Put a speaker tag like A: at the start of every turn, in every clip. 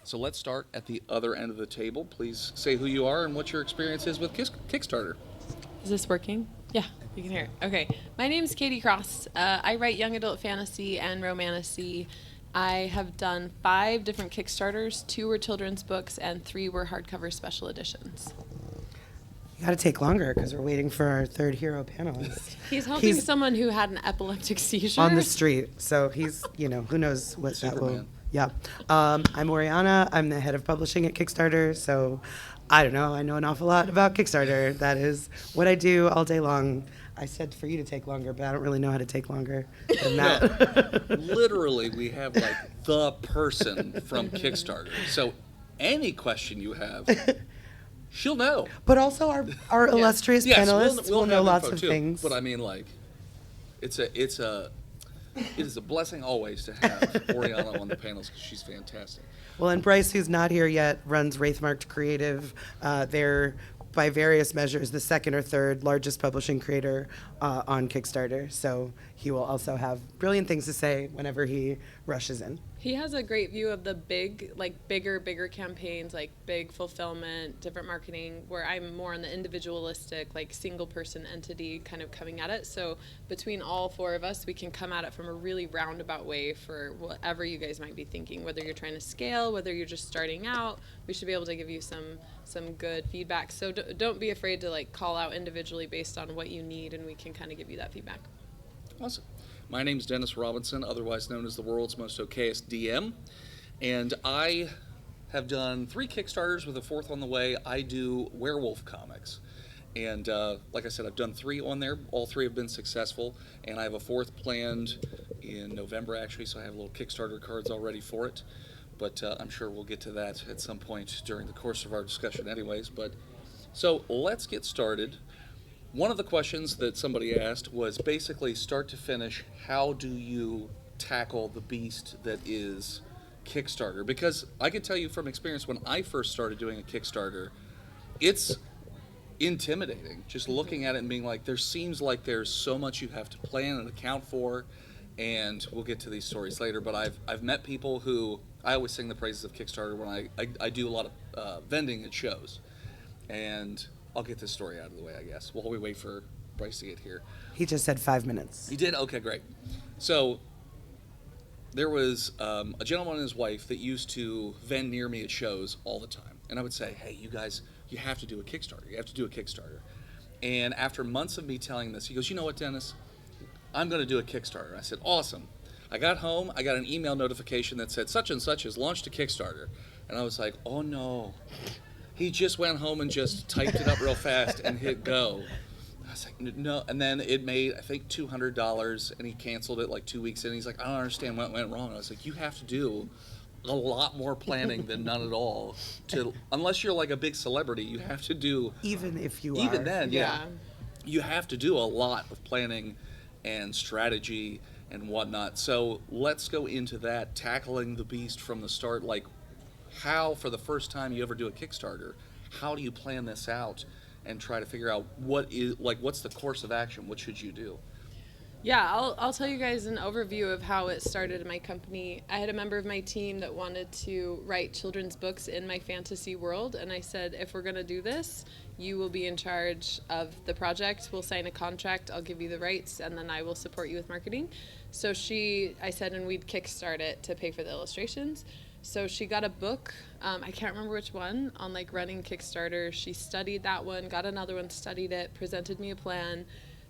A: So let's start at the other end of the table. Please say who you are and what your experience is with Kickstarter.
B: Is this working? Yeah, you can hear it. Okay. My name is Katie Cross. I write young adult fantasy and romantasy. I have done 5 different Kickstarters. 2 were children's books and 3 were hardcover special editions.
C: You got to take longer because we're waiting for our third hero panelist.
B: He's helping someone who had an epileptic seizure.
C: On the street. So he's, who knows what that will.
A: Superman.
C: Yeah. I'm Oriana. I'm the head of publishing at Kickstarter. So I don't know. I know an awful lot about Kickstarter. That is what I do all day long. I said for you to take longer, but I don't really know how to take longer than that.
A: No, literally, we have like the person from Kickstarter. So any question you have, she'll know.
C: But also our illustrious
A: Yes,
C: panelists will
A: have
C: know lots
A: info
C: of
A: too,
C: things.
A: But I mean, like, it is a blessing always to have Oriana on the panels because she's fantastic.
C: Well, and Bryce, who's not here yet, runs Wraithmarked Creative. They're, by various measures, the second or third largest publishing creator on Kickstarter. So he will also have brilliant things to say whenever he rushes in.
B: He has a great view of the bigger campaigns, like big fulfillment, different marketing, where I'm more on the individualistic, like single person entity kind of coming at it. So between all 4 of us, we can come at it from a really roundabout way for whatever you guys might be thinking, whether you're trying to scale, whether you're just starting out. We should be able to give you some good feedback. So don't be afraid to like call out individually based on what you need, and we can kind of give you that feedback.
A: Awesome. My name's Dennis Robinson, otherwise known as the world's most okayest DM, and I have done 3 Kickstarters with a 4th on the way. I do werewolf comics, and like I said, I've done 3 on there. All 3 have been successful, and I have a 4th planned in November, actually, so I have little Kickstarter cards already for it, but I'm sure we'll get to that at some point during the course of our discussion anyways. But so let's get started. One of the questions that somebody asked was basically start to finish, how do you tackle the beast that is Kickstarter? Because I can tell you from experience, when I first started doing a Kickstarter, it's intimidating just looking at it and being like, there seems like there's so much you have to plan and account for, and we'll get to these stories later, but I've met people who, I always sing the praises of Kickstarter when I do a lot of vending at shows, and I'll get this story out of the way, I guess, while we wait for Bryce to get here.
C: He just said 5 minutes.
A: He did? Okay, great. So there was a gentleman and his wife that used to vend near me at shows all the time. And I would say, hey, you guys, you have to do a Kickstarter. You have to do a Kickstarter. And after months of me telling this, he goes, you know what, Dennis? I'm going to do a Kickstarter. I said, awesome. I got home. I got an email notification that said, such and such has launched a Kickstarter. And I was like, oh, no. He just went home and just typed it up real fast and hit go. I was like, no. And then it made, I think, $200, and he canceled it like 2 weeks in. He's like, I don't understand what went wrong. I was like, you have to do a lot more planning than none at all. Unless you're like a big celebrity, you have to do.
C: Even if you are.
A: Even then, yeah. You have to do a lot of planning and strategy and whatnot. So let's go into that, tackling the beast from the start. Like, how, for the first time you ever do a Kickstarter, how do you plan this out and try to figure out what's the course of action? What should you do?
B: Yeah, I'll tell you guys an overview of how it started in my company. I had a member of my team that wanted to write children's books in my fantasy world, and I said, if we're going to do this, you will be in charge of the project. We'll sign a contract, I'll give you the rights, and then I will support you with marketing. So I said, and we'd kickstart it to pay for the illustrations. So she got a book, I can't remember which one, on like running Kickstarter. She studied that one, got another one, studied it, presented me a plan.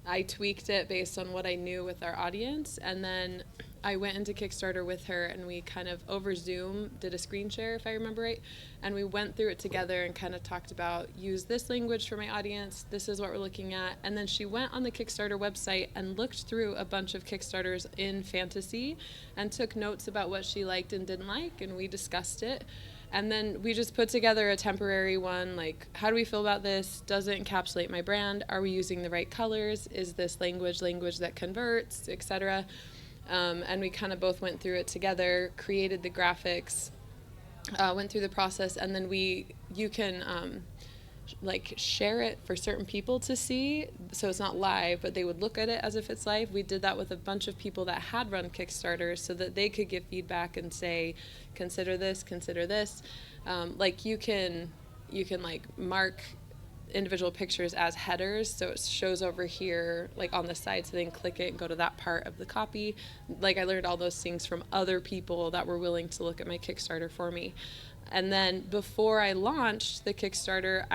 B: I tweaked it based on what I knew with our audience, and then I went into Kickstarter with her, and we kind of over Zoom did a screen share, if I remember right, and we went through it together and kind of talked about, use this language for my audience, this is what we're looking at. And then she went on the Kickstarter website and looked through a bunch of Kickstarters in fantasy and took notes about what she liked and didn't like, and we discussed it. And then we just put together a temporary one, like, how do we feel about this? Does it encapsulate my brand? Are we using the right colors? Is this language that converts, etc.? And we kind of both went through it together, created the graphics, went through the process, and then like share it for certain people to see, so it's not live, but they would look at it as if it's live. We did that with a bunch of people that had run Kickstarters so that they could give feedback and say, consider this, consider this. Like you can like mark individual pictures as headers, so it shows over here like on the side, so they can click it and go to that part of the copy. Like I learned all those things from other people that were willing to look at my Kickstarter for me. And then before I launched the Kickstarter,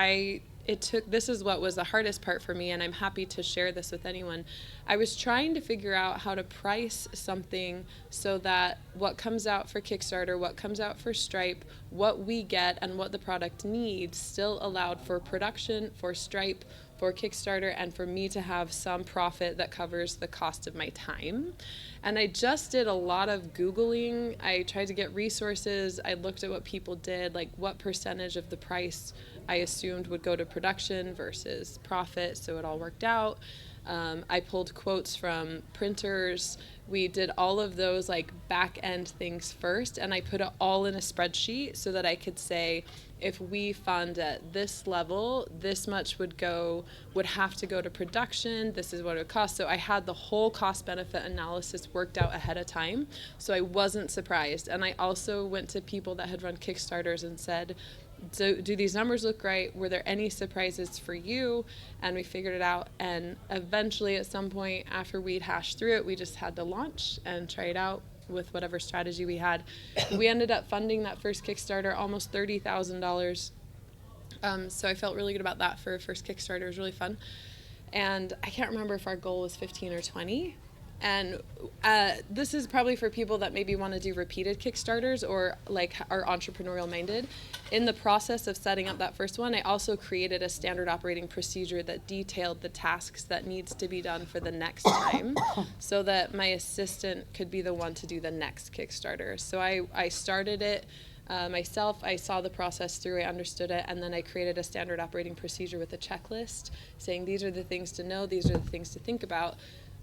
B: this is what was the hardest part for me, and I'm happy to share this with anyone. I was trying to figure out how to price something so that what comes out for Kickstarter, what comes out for Stripe, what we get, and what the product needs still allowed for production, for Stripe, for Kickstarter, and for me to have some profit that covers the cost of my time. And I just did a lot of Googling. I tried to get resources. I looked at what people did, like what percentage of the price I assumed would go to production versus profit, so it all worked out. I pulled quotes from printers. We did all of those like back end things first, and I put it all in a spreadsheet so that I could say, if we fund at this level, this much would have to go to production, this is what it would cost. So I had the whole cost benefit analysis worked out ahead of time, so I wasn't surprised. And I also went to people that had run Kickstarters and said, do these numbers look right? Were there any surprises for you? And we figured it out. And eventually, at some point after we'd hashed through it, we just had to launch and try it out with whatever strategy we had. We ended up funding that first Kickstarter almost $30,000. So I felt really good about that for a first Kickstarter. It was really fun. And I can't remember if our goal was 15 or 20. And this is probably for people that maybe want to do repeated Kickstarters or like are entrepreneurial minded. In the process of setting up that first one, I also created a standard operating procedure that detailed the tasks that needs to be done for the next time so that my assistant could be the one to do the next Kickstarter. So I started it myself. I saw the process through, I understood it, and then I created a standard operating procedure with a checklist saying these are the things to know, these are the things to think about.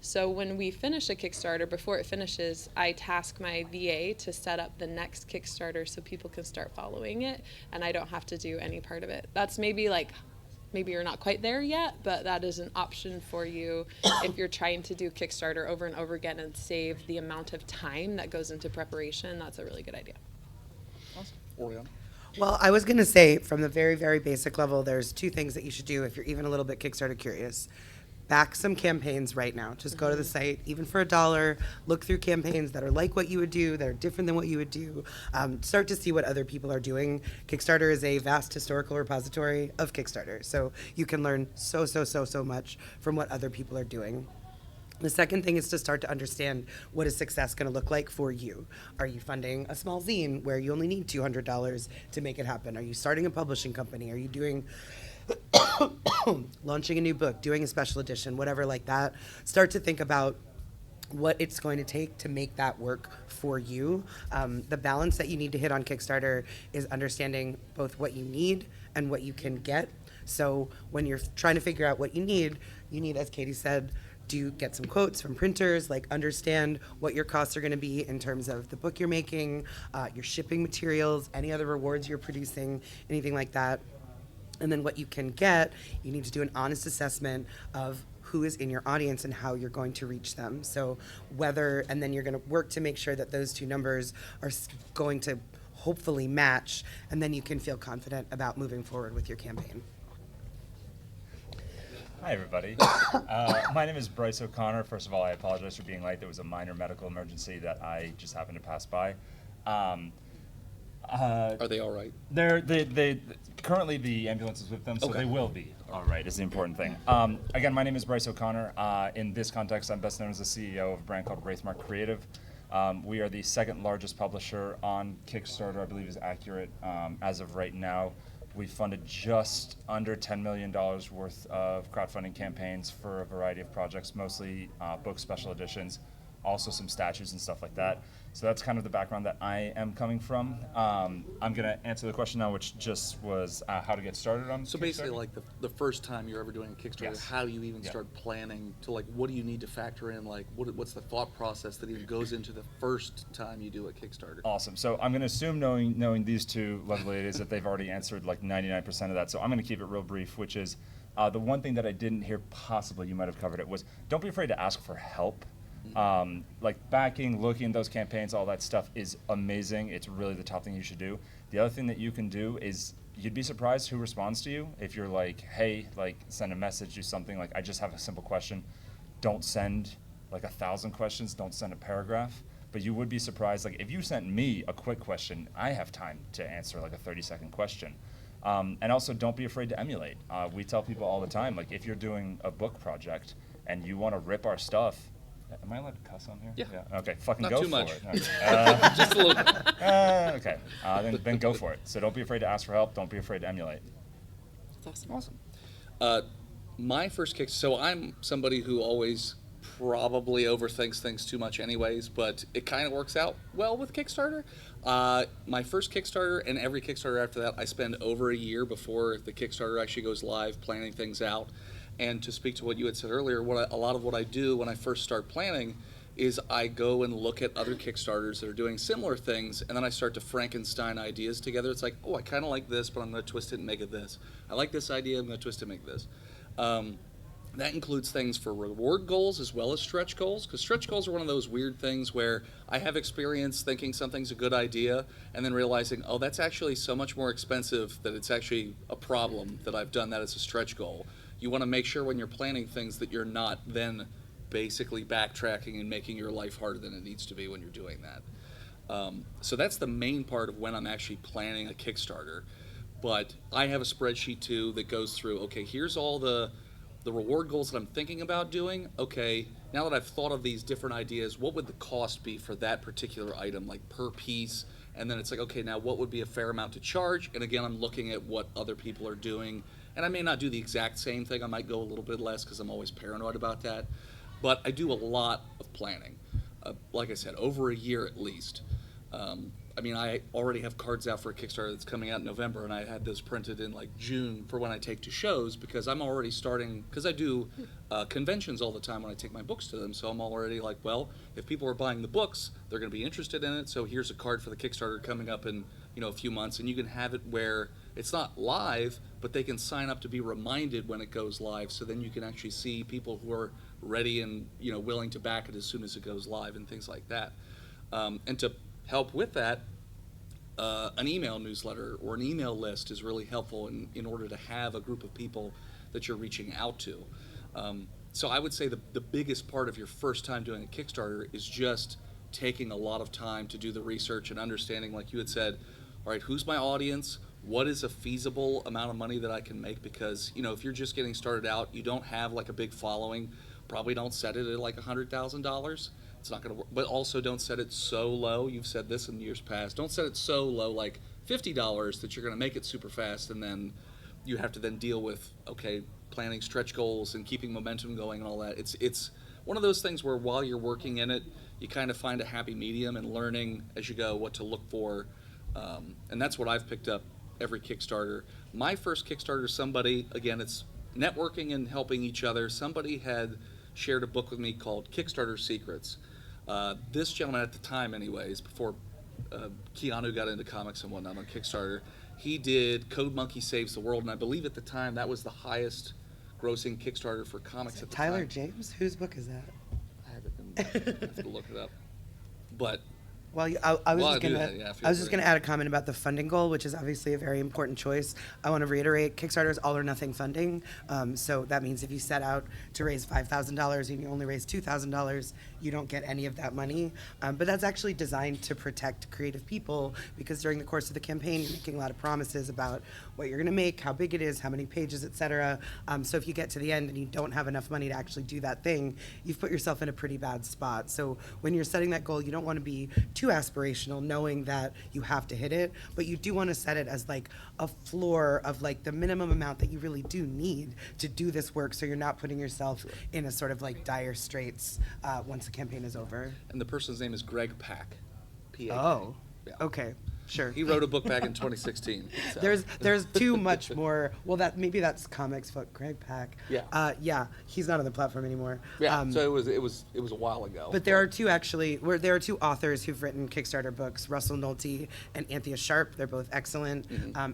B: So when we finish a Kickstarter, before it finishes, I task my VA to set up the next Kickstarter so people can start following it, and I don't have to do any part of it. That's maybe you're not quite there yet, but that is an option for you if you're trying to do Kickstarter over and over again and save the amount of time that goes into preparation. That's a really good idea.
A: Awesome. Oriana?
C: Well, I was going to say, from the very, very basic level, there's two things that you should do if you're even a little bit Kickstarter curious. Back some campaigns right now. Just go to the site, even for $1, look through campaigns that are like what you would do, that are different than what you would do. Start to see what other people are doing. Kickstarter is a vast historical repository of Kickstarter, so you can learn so much from what other people are doing. The second thing is to start to understand what is success going to look like for you. Are you funding a small zine where you only need $200 to make it happen? Are you starting a publishing company? Are you doing launching a new book, doing a special edition, whatever like that? Start to think about what it's going to take to make that work for you. The balance that you need to hit on Kickstarter is understanding both what you need and what you can get. So when you're trying to figure out what you need, as Katie said, get some quotes from printers, like understand what your costs are going to be in terms of the book you're making, your shipping materials, any other rewards you're producing, anything like that. And then what you can get, you need to do an honest assessment of who is in your audience and how you're going to reach them. So and then you're going to work to make sure that those two numbers are going to hopefully match, and then you can feel confident about moving forward with your campaign.
D: Hi, everybody. My name is Bryce O'Connor. First of all, I apologize for being late. There was a minor medical emergency that I just happened to pass by.
A: Are they all right?
D: They currently the ambulance is with them, so they will be all right, is the important thing. Again, my name is Bryce O'Connor. In this context, I'm best known as the CEO of a brand called Wraithmark Creative. We are the second largest publisher on Kickstarter, I believe is accurate as of right now. We funded just under $10 million worth of crowdfunding campaigns for a variety of projects, mostly book special editions. also some statues and stuff like that. So that's kind of the background that I am coming from. I'm going to answer the question now, which just was how to get started on
A: So
D: Kickstarter.
A: basically, like the first time you're ever doing a Kickstarter,
D: Yes.
A: how do you even
D: Yeah.
A: start planning to, like, what do you need to factor in? Like, what's the thought process that even goes into the first time you do a Kickstarter?
D: Awesome. So I'm going to assume, knowing these two lovely ladies, that they've already answered like 99% of that. So I'm going to keep it real brief, which is the one thing that I didn't hear, possibly you might have covered it, was don't be afraid to ask for help. Like backing, looking at those campaigns, all that stuff is amazing. It's really the top thing you should do. The other thing that you can do is you'd be surprised who responds to you. If you're like, hey, like send a message, do something, like I just have a simple question. Don't send like 1,000 questions, don't send a paragraph. But you would be surprised, like if you sent me a quick question, I have time to answer like a 30-second question. And also don't be afraid to emulate. We tell people all the time, like if you're doing a book project and you want to rip our stuff, am I allowed to cuss on here?
A: Yeah.
D: Okay, fucking
A: Not
D: go
A: too
D: for
A: much.
D: it. Okay.
A: Just a little bit.
D: Okay, then go for it. So don't be afraid to ask for help. Don't be afraid to emulate.
B: That's awesome.
A: Awesome. My first kick. So I'm somebody who always probably overthinks things too much, anyways. But it kind of works out well with Kickstarter. My first Kickstarter and every Kickstarter after that, I spend over a year before the Kickstarter actually goes live, planning things out. And to speak to what you had said earlier, a lot of what I do when I first start planning is I go and look at other Kickstarters that are doing similar things, and then I start to Frankenstein ideas together. It's like, oh, I kind of like this, but I'm going to twist it and make it this. I like this idea, I'm going to twist it and make this. That includes things for reward goals as well as stretch goals, because stretch goals are one of those weird things where I have experience thinking something's a good idea and then realizing, oh, that's actually so much more expensive that it's actually a problem that I've done that as a stretch goal. You want to make sure when you're planning things that you're not then basically backtracking and making your life harder than it needs to be when you're doing that. So that's the main part of when I'm actually planning a Kickstarter. But I have a spreadsheet too that goes through, okay, here's all the reward goals that I'm thinking about doing. Okay, now that I've thought of these different ideas, what would the cost be for that particular item, like per piece? And then it's like, okay, now what would be a fair amount to charge? And again, I'm looking at what other people are doing. And I may not do the exact same thing. I might go a little bit less because I'm always paranoid about that. But I do a lot of planning. Like I said, over a year at least. I mean, I already have cards out for a Kickstarter that's coming out in November, and I had those printed in like June for when I take to shows, because I'm already starting, because I do conventions all the time when I take my books to them, so I'm already like, well, if people are buying the books, they're going to be interested in it, so here's a card for the Kickstarter coming up in, a few months, and you can have it where it's not live, but they can sign up to be reminded when it goes live, so then you can actually see people who are ready and, willing to back it as soon as it goes live and things like that. And to help with that, an email newsletter or an email list is really helpful in order to have a group of people that you're reaching out to. So I would say the biggest part of your first time doing a Kickstarter is just taking a lot of time to do the research and understanding, like you had said, all right, who's my audience? What is a feasible amount of money that I can make? Because, if you're just getting started out, you don't have like a big following, probably don't set it at like $100,000. It's not going to work. But also don't set it so low. You've said this in years past. Don't set it so low, like $50, that you're going to make it super fast, and then you have to then deal with, okay, planning stretch goals and keeping momentum going and all that. It's one of those things where while you're working in it, you kind of find a happy medium and learning as you go what to look for. And that's what I've picked up every Kickstarter. My first Kickstarter, somebody, again, it's networking and helping each other. Somebody had shared a book with me called Kickstarter Secrets. This gentleman at the time, anyways, before Keanu got into comics and whatnot on Kickstarter, he did Code Monkey Saves the World, and I believe at the time that was the highest grossing Kickstarter for comics at the
C: Tyler
A: time.
C: James? Whose book is that?
A: I have it I have to look it up. But
C: Well, I was
A: Well,
C: just
A: I do
C: gonna.
A: that, yeah,
C: I was
A: feel
C: just
A: free.
C: gonna add a comment about the funding goal, which is obviously a very important choice. I want to reiterate: Kickstarter is all or nothing funding. So that means if you set out to raise $5,000 and you only raise $2,000, you don't get any of that money. But that's actually designed to protect creative people, because during the course of the campaign, you're making a lot of promises about what you're gonna make, how big it is, how many pages, etc. So if you get to the end and you don't have enough money to actually do that thing, you've put yourself in a pretty bad spot. So when you're setting that goal, you don't want to be too too aspirational, knowing that you have to hit it, but you do want to set it as like a floor of like the minimum amount that you really do need to do this work, so you're not putting yourself in a sort of like dire straits once the campaign is over.
A: And the person's name is Greg Pak. P-A-K.
C: Oh,
A: Yeah.
C: okay, sure.
A: He wrote a book back in 2016. So.
C: There's too much more. Well, maybe that's comics, but Greg Pak.
A: Yeah.
C: Yeah, he's not on the platform anymore.
A: Yeah. So it was a while ago.
C: But there are two there are two authors who've written Kickstarter books, Russell Nolte and Anthea Sharp. They're both excellent.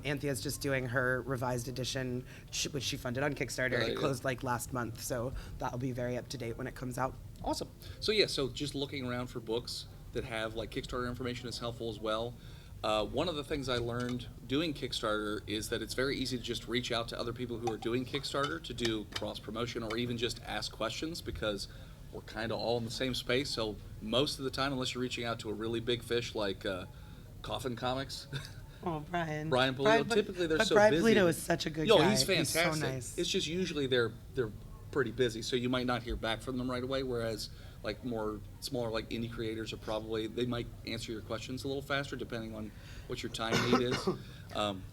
C: Anthea's just doing her revised edition, which she funded on Kickstarter.
A: Right,
C: it closed like last month, so that'll be very up to date when it comes out.
A: Awesome. So yeah, so just looking around for books that have like Kickstarter information is helpful as well. One of the things I learned doing Kickstarter is that it's very easy to just reach out to other people who are doing Kickstarter to do cross promotion or even just ask questions, because we're kind of all in the same space. So most of the time, unless you're reaching out to a really big fish like Coffin Comics,
C: Oh, Brian.
A: Brian Polito, typically they're so
C: Brian
A: busy.
C: Polito is such a good
A: Yo,
C: guy.
A: he's fantastic.
C: He's so nice.
A: It's just usually they're pretty busy, so you might not hear back from them right away. Whereas like more smaller like indie creators are they might answer your questions a little faster depending on what your time need is.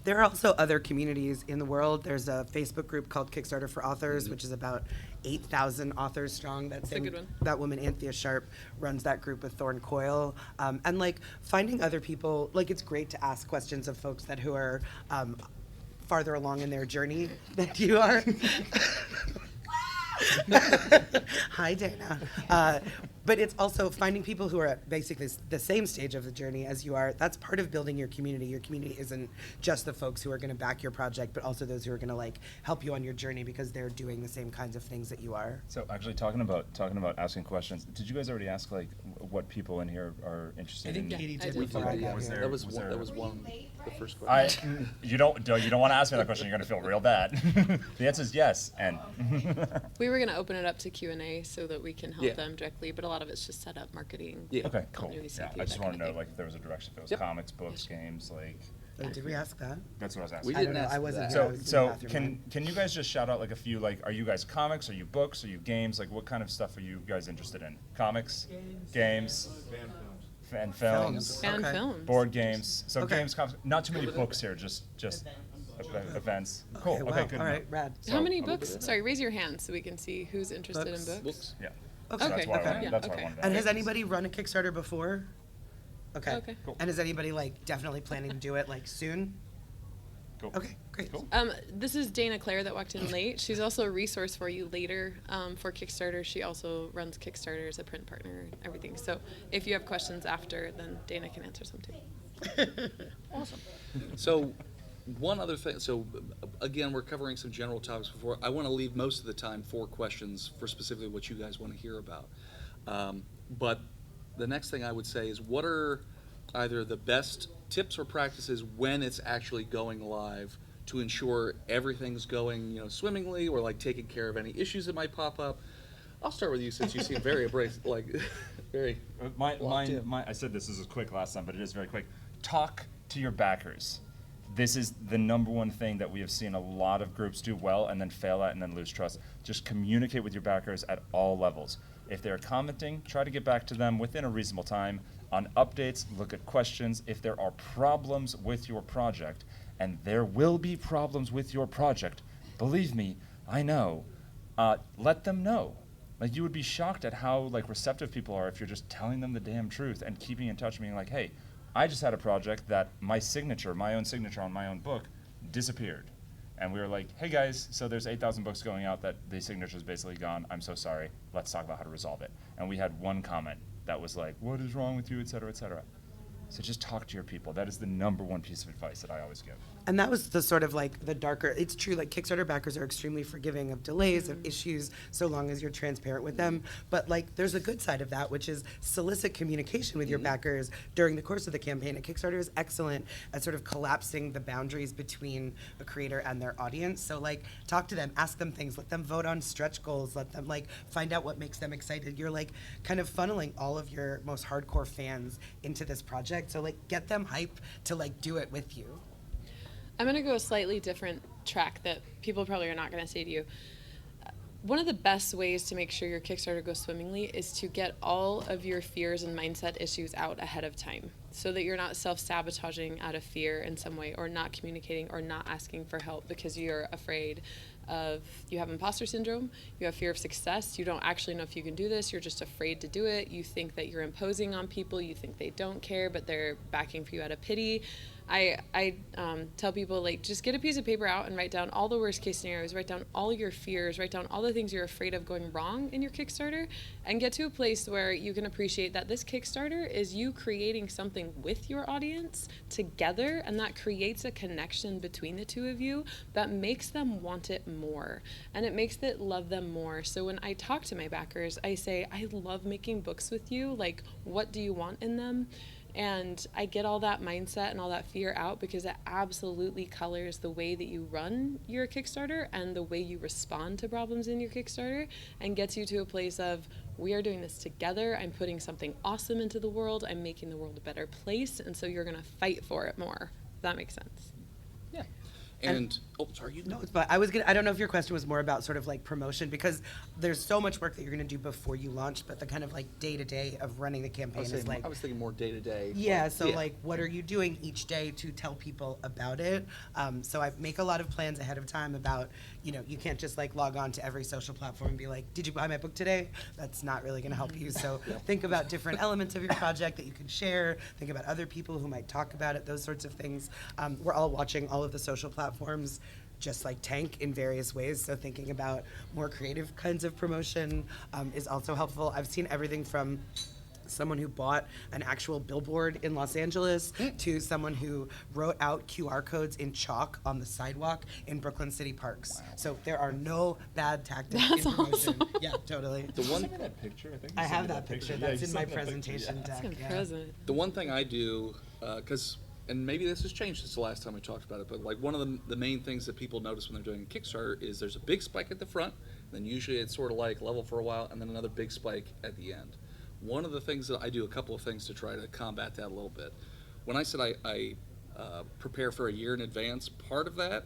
C: There are also other communities in the world. There's a Facebook group called Kickstarter for Authors, which is about 8,000 authors strong. That's
B: a good one.
C: That woman, Anthea Sharp, runs that group with Thorn Coyle. And like finding other people, like it's great to ask questions of folks who are farther along in their journey than you are. Hi, Dana. But it's also finding people who are at basically the same stage of the journey as you are. That's part of building your community. Your community isn't just the folks who are going to back your project, but also those who are going to like help you on your journey because they're doing the same kinds of things that you are.
D: So actually, talking about asking questions, did you guys already ask like what people in here are interested
C: I think
D: in?
C: Katie
B: I
C: did
B: did.
C: before I got
D: Was
C: here.
D: there-
A: That was
D: was
A: one.
D: there-
A: That was one. The first question.
D: You don't want to ask me that question. You're gonna feel real bad. The answer is yes. And
B: We were going to open it up to Q&A so that we can help
A: Yeah.
B: them directly, but a lot of it's just set up marketing.
A: Yeah.
D: okay, cool.
B: Continuity
D: Yeah,
B: safety,
D: I just
B: that
D: want to
B: kind
D: know
B: of
D: like if there was a direction. If it was
A: Yep.
D: comics, books, games, like
C: Oh, did we ask that?
D: that's what I was asking.
A: We
C: I
A: didn't
C: don't know.
A: ask
C: I wasn't
A: that.
C: here. I
D: So,
C: was in the
D: so
C: bathroom.
D: can you guys just shout out like a few, like, are you guys comics? Are you books? Are you games? Like, what kind of stuff are you guys interested in? Comics, games, fan films,
B: And
C: Okay.
B: films.
D: board games. So
C: Okay.
D: games, comics. Not too many books here. Just events. Cool.
C: Okay,
D: Okay,
C: wow.
D: good.
C: All
D: enough.
C: right, rad.
B: How many
A: I'll look
B: books?
A: at it.
B: Sorry, raise your hand so we can see who's interested
C: Books.
B: in books.
A: Books.
D: Yeah.
C: Okay.
D: So that's why
C: okay.
D: I wanted, that's why I
B: Okay.
D: wanted to
C: And
D: ask.
C: has anybody run a Kickstarter before? Okay.
B: Okay.
D: Cool.
C: And is anybody like definitely planning to do it like soon?
D: Cool.
C: Okay, great.
D: Cool.
B: This is Dana Claire that walked in late. She's also a resource for you later for Kickstarter. She also runs Kickstarter as a print partner and everything. So if you have questions after, then Dana can answer some too.
A: Awesome. So, one other thing. So, again, we're covering some general topics before. I want to leave most of the time for questions for specifically what you guys want to hear about. But the next thing I would say is, what are either the best tips or practices when it's actually going live to ensure everything's going, swimmingly, or like taking care of any issues that might pop up? I'll start with you since you seem very abrasive, like very. locked in.
D: I said this is quick last time, but it is very quick. Talk to your backers. This is the number one thing that we have seen a lot of groups do well and then fail at and then lose trust. Just communicate with your backers at all levels. If they're commenting, try to get back to them within a reasonable time. On updates, look at questions. If there are problems with your project, and there will be problems with your project, believe me, I know, let them know. Like, you would be shocked at how like receptive people are if you're just telling them the damn truth and keeping in touch, being like, hey, I just had a project that my own signature on my own book disappeared. And we were like, hey guys, so there's 8,000 books going out that the signature is basically gone. I'm so sorry. Let's talk about how to resolve it. And we had one comment that was like, what is wrong with you, et cetera, et cetera. So just talk to your people. That is the number one piece of advice that I always give.
C: And that was the sort of like the darker, it's true, like Kickstarter backers are extremely forgiving of delays, of issues, so long as you're transparent with them. But like there's a good side of that, which is solicit communication with your backers during the course of the campaign. And Kickstarter is excellent at sort of collapsing the boundaries between a creator and their audience. So like talk to them, ask them things, let them vote on stretch goals, let them like find out what makes them excited. You're like kind of funneling all of your most hardcore fans into this project. So like get them hype to like do it with you.
B: I'm going to go a slightly different track that people probably are not going to say to you. one of the best ways to make sure your Kickstarter goes swimmingly is to get all of your fears and mindset issues out ahead of time so that you're not self-sabotaging out of fear in some way, or not communicating or not asking for help because you're afraid of, you have imposter syndrome, you have fear of success, you don't actually know if you can do this, you're just afraid to do it, you think that you're imposing on people, you think they don't care but they're backing for you out of pity. I tell people, like, just get a piece of paper out and write down all the worst case scenarios, write down all your fears, write down all the things you're afraid of going wrong in your Kickstarter, and get to a place where you can appreciate that this Kickstarter is you creating something with your audience together, and that creates a connection between the two of you that makes them want it more, and it makes it love them more. So when I talk to my backers, I say, I love making books with you, like, what do you want in them? And I get all that mindset and all that fear out because it absolutely colors the way that you run your Kickstarter and the way you respond to problems in your Kickstarter, and gets you to a place of, we are doing this together. I'm putting something awesome into the world. I'm making the world a better place. And so you're going to fight for it more. If that makes sense.
A: Yeah. And oh, sorry, you.
C: No, but I don't know if your question was more about sort of like promotion, because there's so much work that you're going to do before you launch, but the kind of like day to day of running the campaign is like.
A: I was thinking more day to day.
C: Yeah, so like, what are you doing each day to tell people about it? So I make a lot of plans ahead of time about, you can't just like log on to every social platform and be like, did you buy my book today? That's not really going to help you. So think about different elements of your project that you can share. Think about other people who might talk about it, those sorts of things. We're all watching all of the social platforms just like tank in various ways. So thinking about more creative kinds of promotion is also helpful. I've seen everything from someone who bought an actual billboard in Los Angeles to someone who wrote out QR codes in chalk on the sidewalk in Brooklyn City parks. Wow. So there are no bad tactics in promotion.
B: Awesome.
C: Yeah, totally.
D: The one that picture, I think
C: I have that picture. That's in my presentation deck.
B: That's
C: Yeah.
B: present.
A: The one thing I do, and maybe this has changed since the last time we talked about it, but like one of the main things that people notice when they're doing a Kickstarter is there's a big spike at the front, and then usually it's sort of like level for a while, and then another big spike at the end. One of the things that I do, a couple of things to try to combat that a little bit. When I said I prepare for a year in advance, part of that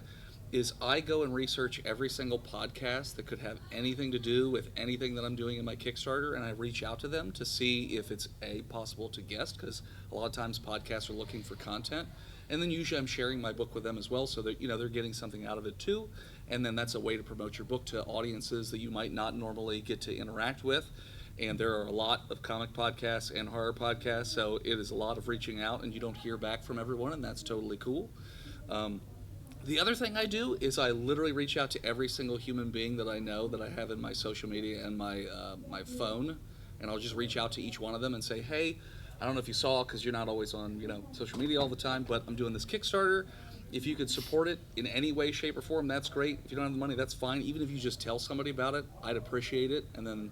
A: is I go and research every single podcast that could have anything to do with anything that I'm doing in my Kickstarter, and I reach out to them to see if it's possible to guest, because a lot of times podcasts are looking for content, and then usually I'm sharing my book with them as well, so that they're getting something out of it too, and then that's a way to promote your book to audiences that you might not normally get to interact with. And there are a lot of comic podcasts and horror podcasts, so it is a lot of reaching out, and you don't hear back from everyone, and that's totally cool. The other thing I do is I literally reach out to every single human being that I know that I have in my social media and my phone, and I'll just reach out to each one of them and say, hey, I don't know if you saw, because you're not always on social media all the time, but I'm doing this Kickstarter. If you could support it in any way, shape, or form, that's great. If you don't have the money, that's fine. Even if you just tell somebody about it, I'd appreciate it. And then,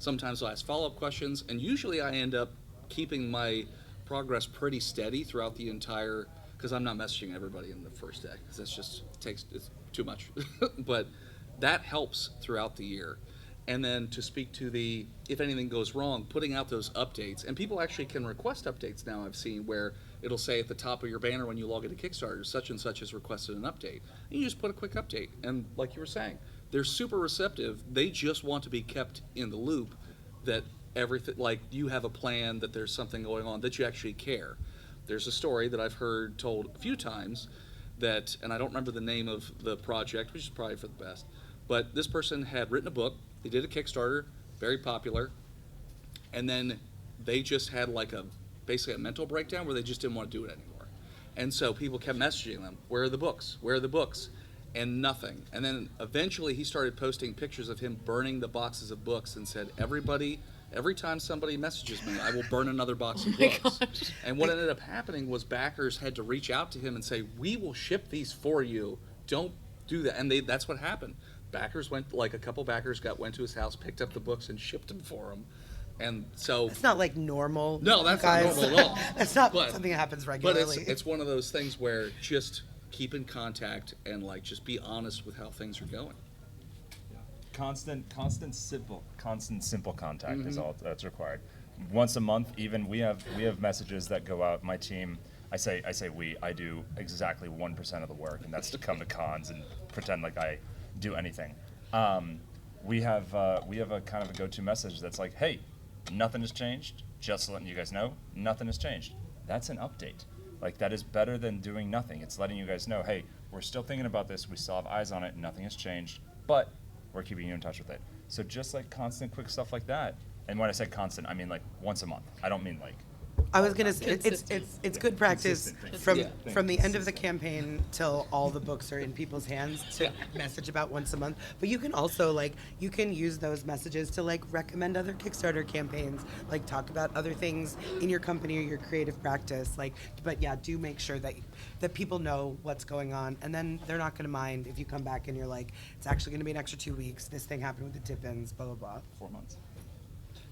A: sometimes I'll ask follow-up questions, and usually I end up keeping my progress pretty steady throughout the entire, because I'm not messaging everybody in the first day, because it's too much. But that helps throughout the year. And then to speak to if anything goes wrong, putting out those updates. And people actually can request updates now, I've seen, where it'll say at the top of your banner when you log into Kickstarter, such and such has requested an update. And you just put a quick update. And like you were saying, they're super receptive. They just want to be kept in the loop that everything, like you have a plan, that there's something going on, that you actually care. There's a story that I've heard told a few times that, and I don't remember the name of the project, which is probably for the best, but this person had written a book. They did a Kickstarter, very popular, and then they just had basically a mental breakdown where they just didn't want to do it anymore. And so people kept messaging them, where are the books? Where are the books? And nothing. And then eventually he started posting pictures of him burning the boxes of books and said, every time somebody messages me, I will burn another box of books.
B: Gosh.
A: And what ended up happening was backers had to reach out to him and say, we will ship these for you. Don't do that. And that's what happened. Backers went to his house, picked up the books, and shipped them for him. And so
C: It's not like normal.
A: no, that's
C: guys.
A: not normal at all.
C: That's not
A: But-
C: something that happens
A: But
C: regularly.
A: it's one of those things where just keep in contact and just be honest with how things are going.
D: Constant, simple contact is all that's required. Once a month, even we have messages that go out. My team, I do exactly 1% of the work, and that's to come to cons and pretend like I do anything. we have a kind of a go-to message that's like, hey, nothing has changed. Just letting you guys know, nothing has changed. That's an update. Like, that is better than doing nothing. It's letting you guys know, hey, we're still thinking about this. We still have eyes on it. Nothing has changed, but we're keeping you in touch with it. So just like constant, quick stuff like that. And when I say constant, I mean like once a month. I don't mean like.
C: I was gonna say it's good practice from the end of the campaign till all the books are in people's hands to message about once a month. But you can also you can use those messages to recommend other Kickstarter campaigns, talk about other things in your company or your creative practice. But yeah, do make sure that people know what's going on, and then they're not gonna mind if you come back and you're like, it's actually gonna be an extra 2 weeks. This thing happened with the tip-ins, blah blah blah.
D: 4 months.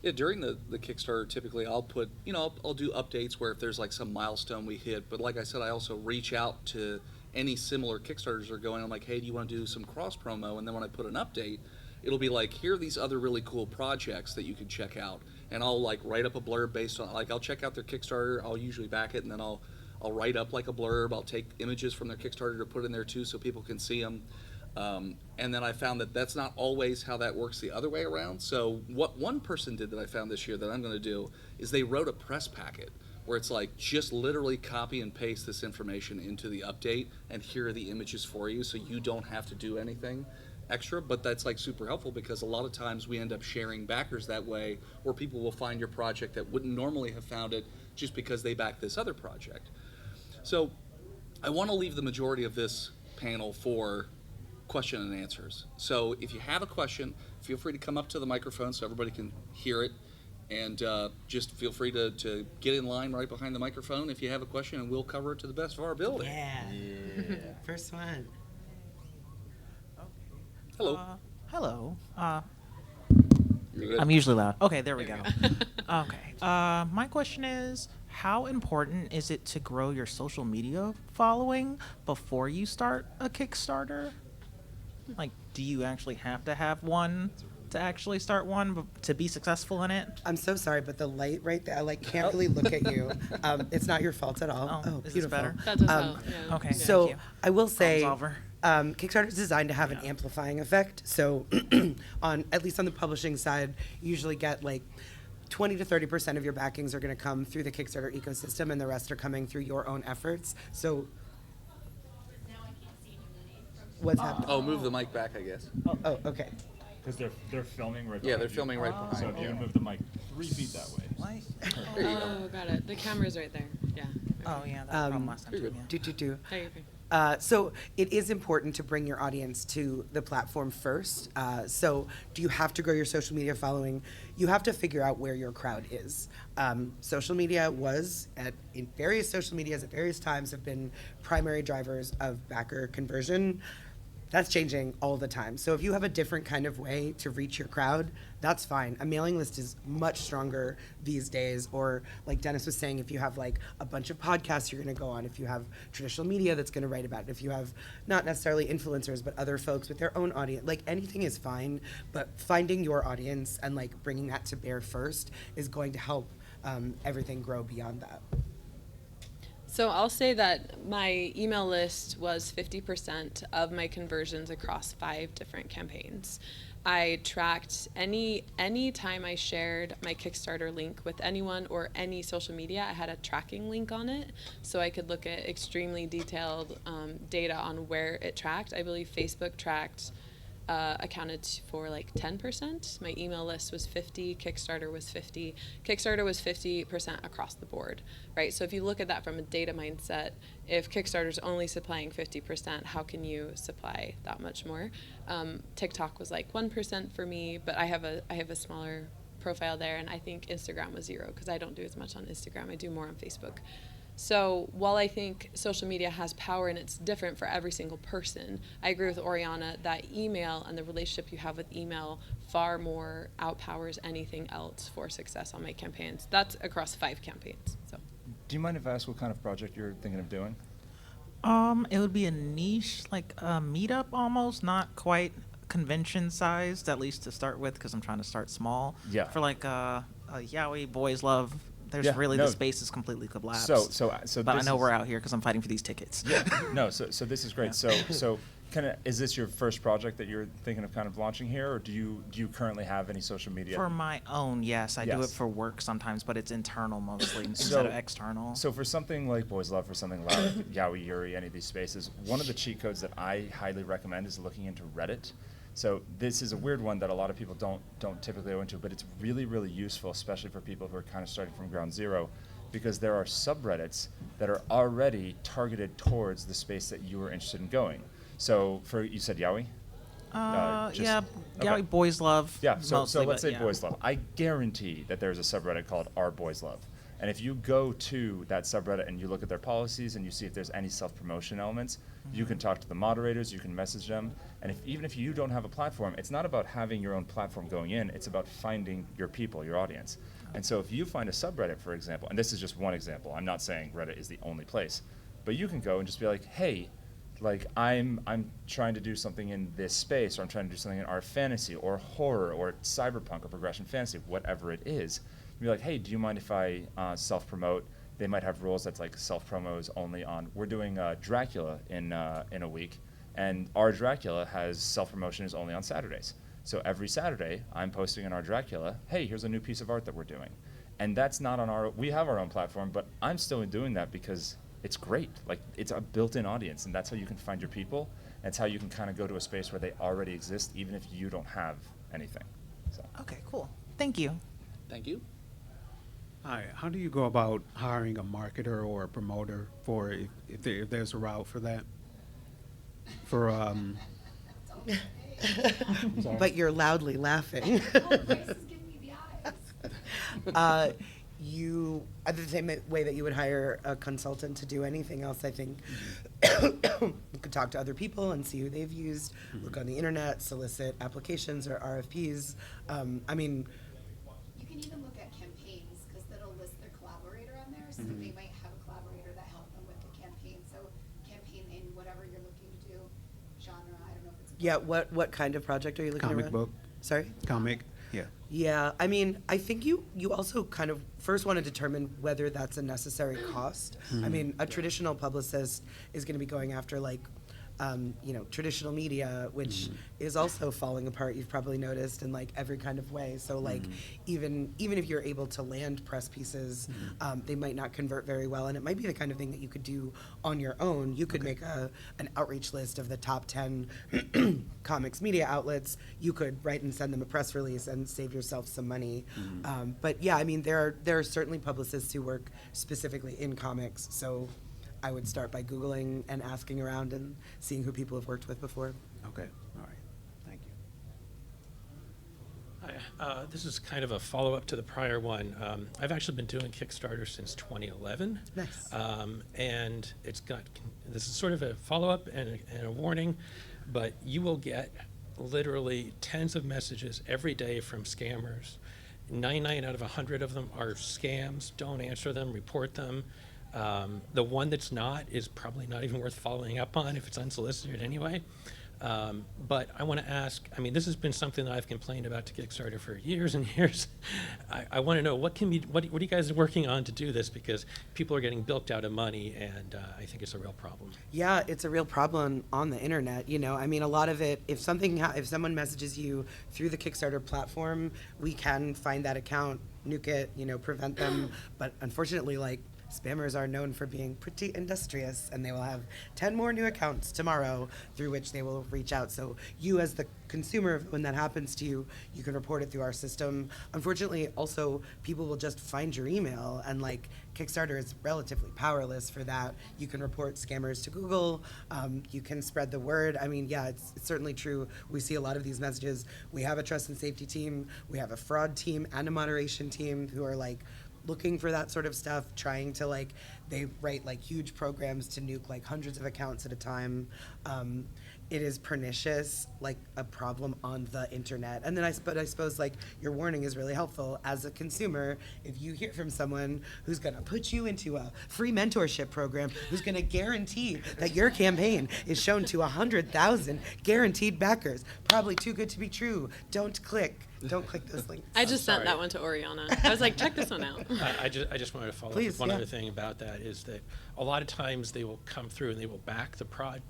A: Yeah, during the Kickstarter, typically I'll put, I'll do updates where if there's some milestone we hit. But like I said, I also reach out to any similar Kickstarters that are going. I'm like, hey, do you want to do some cross promo? And then when I put an update, it'll be like, here are these other really cool projects that you can check out. And I'll write up a blurb based on, I'll check out their Kickstarter. I'll usually back it, and then I'll write up a blurb. I'll take images from their Kickstarter to put in there too, so people can see them. And then I found that that's not always how that works the other way around. So what one person did that I found this year that I'm going to do is they wrote a press packet where it's just literally copy and paste this information into the update, and here are the images for you, so you don't have to do anything extra. But that's super helpful, because a lot of times we end up sharing backers that way, where people will find your project that wouldn't normally have found it just because they backed this other project. So I want to leave the majority of this panel for question and answers. So if you have a question, feel free to come up to the microphone so everybody can hear it, and just feel free to get in line right behind the microphone if you have a question, and we'll cover it to the best of our ability.
C: Yeah. First one.
A: Hello.
E: Hello.
A: You're good.
E: I'm usually loud. Okay, there we go. Okay. My question is, how important is it to grow your social media following before you start a Kickstarter? Do you actually have to have one to actually start one to be successful in it?
C: I'm so sorry, but the light right there, I can't really look at you. It's not your fault at all.
E: Oh, is this
C: beautiful.
E: better?
B: That does help. Yeah.
E: Okay.
C: So
E: Thank you.
C: I will say,
E: Solver.
C: Kickstarter is designed to have an amplifying effect. So at least on the publishing side, you usually get 20 to 30% of your backings are going to come through the Kickstarter ecosystem, and the rest are coming through your own efforts. So what's happening?
A: Oh, move the mic back, I guess.
C: Oh, okay.
D: Because they're filming right.
A: Yeah, they're filming right behind.
D: So if you can move the mic 3 feet that way.
A: There you go.
B: Oh, got it. The camera's right there. Yeah.
E: Oh, yeah, that problem last time
A: you're
E: too,
A: good.
E: yeah.
B: Hey, okay.
C: So it is important to bring your audience to the platform first. So do you have to grow your social media following? You have to figure out where your crowd is. Social media in various social medias at various times have been primary drivers of backer conversion. That's changing all the time. So if you have a different kind of way to reach your crowd, that's fine. A mailing list is much stronger these days. Or like Dennis was saying, if you have a bunch of podcasts you're going to go on, if you have traditional media that's going to write about it, if you have not necessarily influencers, but other folks with their own audience, anything is fine. But finding your audience and bringing that to bear first is going to help everything grow beyond that.
B: So I'll say that my email list was 50% of my conversions across 5 different campaigns. I tracked any time I shared my Kickstarter link with anyone or any social media, I had a tracking link on it, so I could look at extremely detailed data on where it tracked. I believe Facebook accounted for 10%. My email list was 50, Kickstarter was 50. Kickstarter was 50% across the board, right? So if you look at that from a data mindset, if Kickstarter's only supplying 50%, how can you supply that much more? TikTok was 1% for me, but I have a smaller profile there, and I think Instagram was 0 because I don't do as much on Instagram. I do more on Facebook. So while I think social media has power and it's different for every single person, I agree with Oriana that email and the relationship you have with email far more outpowers anything else for success on my campaigns. That's across 5 campaigns. So,
D: Do you mind if I ask what kind of project you're thinking of doing?
E: It would be a niche, a meetup almost, not quite convention sized, at least to start with, because I'm trying to start small.
D: Yeah.
E: For a yaoi boys love. There's the space is completely collapsed.
D: So
E: but I know we're out here because I'm fighting for these tickets.
D: Yeah. No. So this is great.
E: Yeah.
D: So Is this your first project that you're thinking of kind of launching here, or do you currently have any social media?
E: For my own, yes. I do it
D: Yes.
E: for work sometimes, but it's internal mostly instead of external.
D: So for something like Boys Love, for something like Yaoi, Yuri, any of these spaces, one of the cheat codes that I highly recommend is looking into Reddit. So this is a weird one that a lot of people don't typically go into, but it's really, really useful, especially for people who are kind of starting from ground zero, because there are subreddits that are already targeted towards the space that you are interested in going. So you said Yaoi?
E: Yeah,
D: okay.
E: Boys Love.
D: Yeah, so
E: mostly,
D: let's
E: but
D: say
E: yeah.
D: Boys Love. I guarantee that there's a subreddit called Our Boys Love. And if you go to that subreddit and you look at their policies and you see if there's any self-promotion elements, you can talk to the moderators, you can message them. And even if you don't have a platform, it's not about having your own platform going in, it's about finding your people, your audience. And so if you find a subreddit, for example, and this is just one example, I'm not saying Reddit is the only place, but you can go and just be like, hey, like I'm trying to do something in this space, or I'm trying to do something in art fantasy or horror or cyberpunk or progression fantasy, whatever it is. Be like, hey, do you mind if I self-promote? They might have rules that's like self-promos only on. We're doing Dracula in a week, and our Dracula has self-promotion is only on Saturdays. So every Saturday, I'm posting in our Dracula, hey, here's a new piece of art that we're doing, and that's not on we have our own platform, but I'm still doing that because it's great. Like, it's a built-in audience, and that's how you can find your people. That's how you can kind of go to a space where they already exist, even if you don't have anything. So.
E: Okay, cool. Thank you.
A: Thank you.
F: Hi, how do you go about hiring a marketer or a promoter for if there's a route for that? For I'm sorry.
C: But you're loudly laughing. The same way that you would hire a consultant to do anything else, I think you could talk to other people and see who they've used, look on the internet, solicit applications or RFPs. I mean,
G: you can even look at campaigns, because that'll list their collaborator on there, so they might have a collaborator that helped them with the campaign. So campaign in whatever you're looking to do, genre, I don't know if it's a
C: yeah, what kind of project are you looking at?
F: Comic book.
C: Sorry?
F: Comic, yeah.
C: Yeah, I mean, I think you also kind of first want to determine whether that's a necessary cost. I mean, a traditional publicist is going to be going after like, traditional media, which is also falling apart. You've probably noticed in like every kind of way. So like, even if you're able to land press pieces, they might not convert very well, and it might be the kind of thing that you could do on your own. You could make an outreach list of the top 10 comics media outlets. You could write and send them a press release and save yourself some money. But yeah, I mean, there are certainly publicists who work specifically in comics. So I would start by Googling and asking around and seeing who people have worked with before.
F: Okay, all right, thank you.
H: Hi, this is kind of a follow-up to the prior one. I've actually been doing Kickstarter since 2011.
C: Nice.
H: And this is sort of a follow-up and a warning, but you will get literally tens of messages every day from scammers. 99 out of 100 of them are scams. Don't answer them, report them. The one that's not is probably not even worth following up on if it's unsolicited anyway. But I want to ask, I mean, this has been something that I've complained about to Kickstarter for years and years. I want to know what are you guys working on to do this, because people are getting bilked out of money, and I think it's a real problem.
C: Yeah, it's a real problem on the internet. I mean, a lot of it, if someone messages you through the Kickstarter platform, we can find that account, nuke it, prevent them. But unfortunately, like, spammers are known for being pretty industrious, and they will have 10 more new accounts tomorrow through which they will reach out. So you, as the consumer, when that happens to you, you can report it through our system. Unfortunately, also, people will just find your email, and like, Kickstarter is relatively powerless for that. You can report scammers to Google. You can spread the word. I mean, yeah, it's certainly true. We see a lot of these messages. We have a trust and safety team. We have a fraud team and a moderation team who are like looking for that sort of stuff, trying to like, they write like huge programs to nuke like hundreds of accounts at a time. It is pernicious, like a problem on the internet. And then I suppose like your warning is really helpful as a consumer. If you hear from someone who's gonna put you into a free mentorship program, who's gonna guarantee that your campaign is shown to 100,000 guaranteed backers, probably too good to be true. Don't click those links.
B: I just sent
H: sorry.
B: that one to Oriana. I was like, check this one out.
H: I just wanted to follow up
C: Please,
H: with one
C: yeah.
H: other thing about that, is that a lot of times they will come through and they will back the product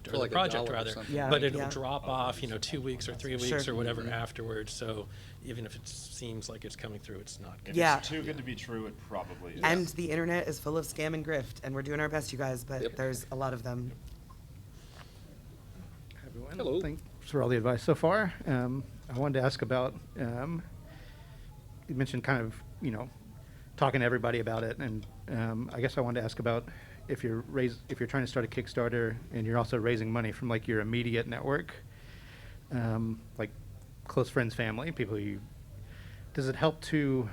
A: For
H: or
A: like
H: the project
A: $1 or
H: rather,
A: something.
C: Yeah,
H: but it'll
C: yeah.
H: drop off, 2 weeks or 3 weeks
C: Sure.
H: or whatever afterwards. So even if it seems like it's coming through, it's not.
D: If
C: Yeah.
D: it's too good to be true, it probably is.
C: And the internet is full of scam and grift, and we're doing our best, you guys, but
A: Yep.
C: there's a lot of them.
I: Everyone.
A: Hello.
I: Thanks for all the advice so far. I wanted to ask about, you mentioned kind of, talking to everybody about it, and I guess I wanted to ask about if you're trying to start a Kickstarter and you're also raising money from like your immediate network, like close friends, family, people does it help to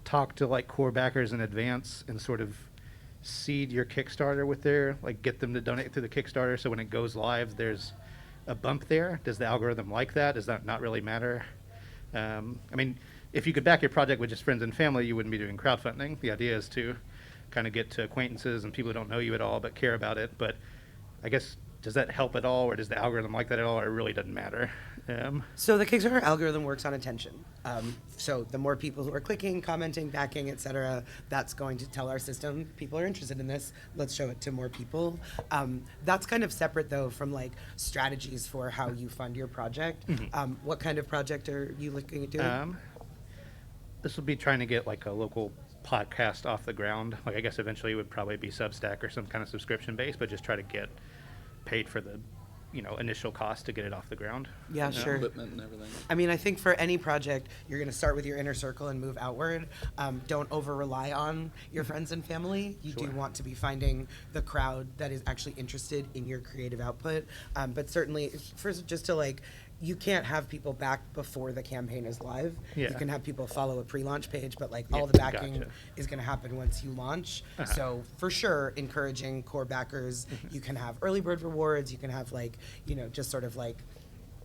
I: talk to like core backers in advance and sort of seed your Kickstarter with get them to donate through the Kickstarter so when it goes live there's a bump there? Does the algorithm like that? Does that not really matter? I mean, if you could back your project with just friends and family, you wouldn't be doing crowdfunding. The idea is to kind of get to acquaintances and people who don't know you at all but care about it. But I guess, does that help at all, or does the algorithm like that at all, or it really doesn't matter?
C: So the Kickstarter algorithm works on attention. So the more people who are clicking, commenting, backing, etc., that's going to tell our system people are interested in this. Let's show it to more people. That's kind of separate though from like strategies for how you fund your project. What kind of project are you looking at doing?
I: This will be trying to get like a local podcast off the ground. Like I guess eventually it would probably be Substack or some kind of subscription base, but just try to get paid for the initial cost to get it off the ground.
C: Yeah, sure.
A: Equipment and everything.
C: I mean, I think for any project, you're going to start with your inner circle and move outward. Don't over rely on your friends and family. You do want to be finding the crowd that is actually interested in your creative output. But certainly, first, just to like, you can't have people back before the campaign is live.
I: Yeah.
C: You can have people follow a pre-launch page, but like
I: Yeah,
C: all the backing
I: gotcha.
C: is going to happen once you launch. So for sure, encouraging core backers. You can have early bird rewards. You can have like, just sort of like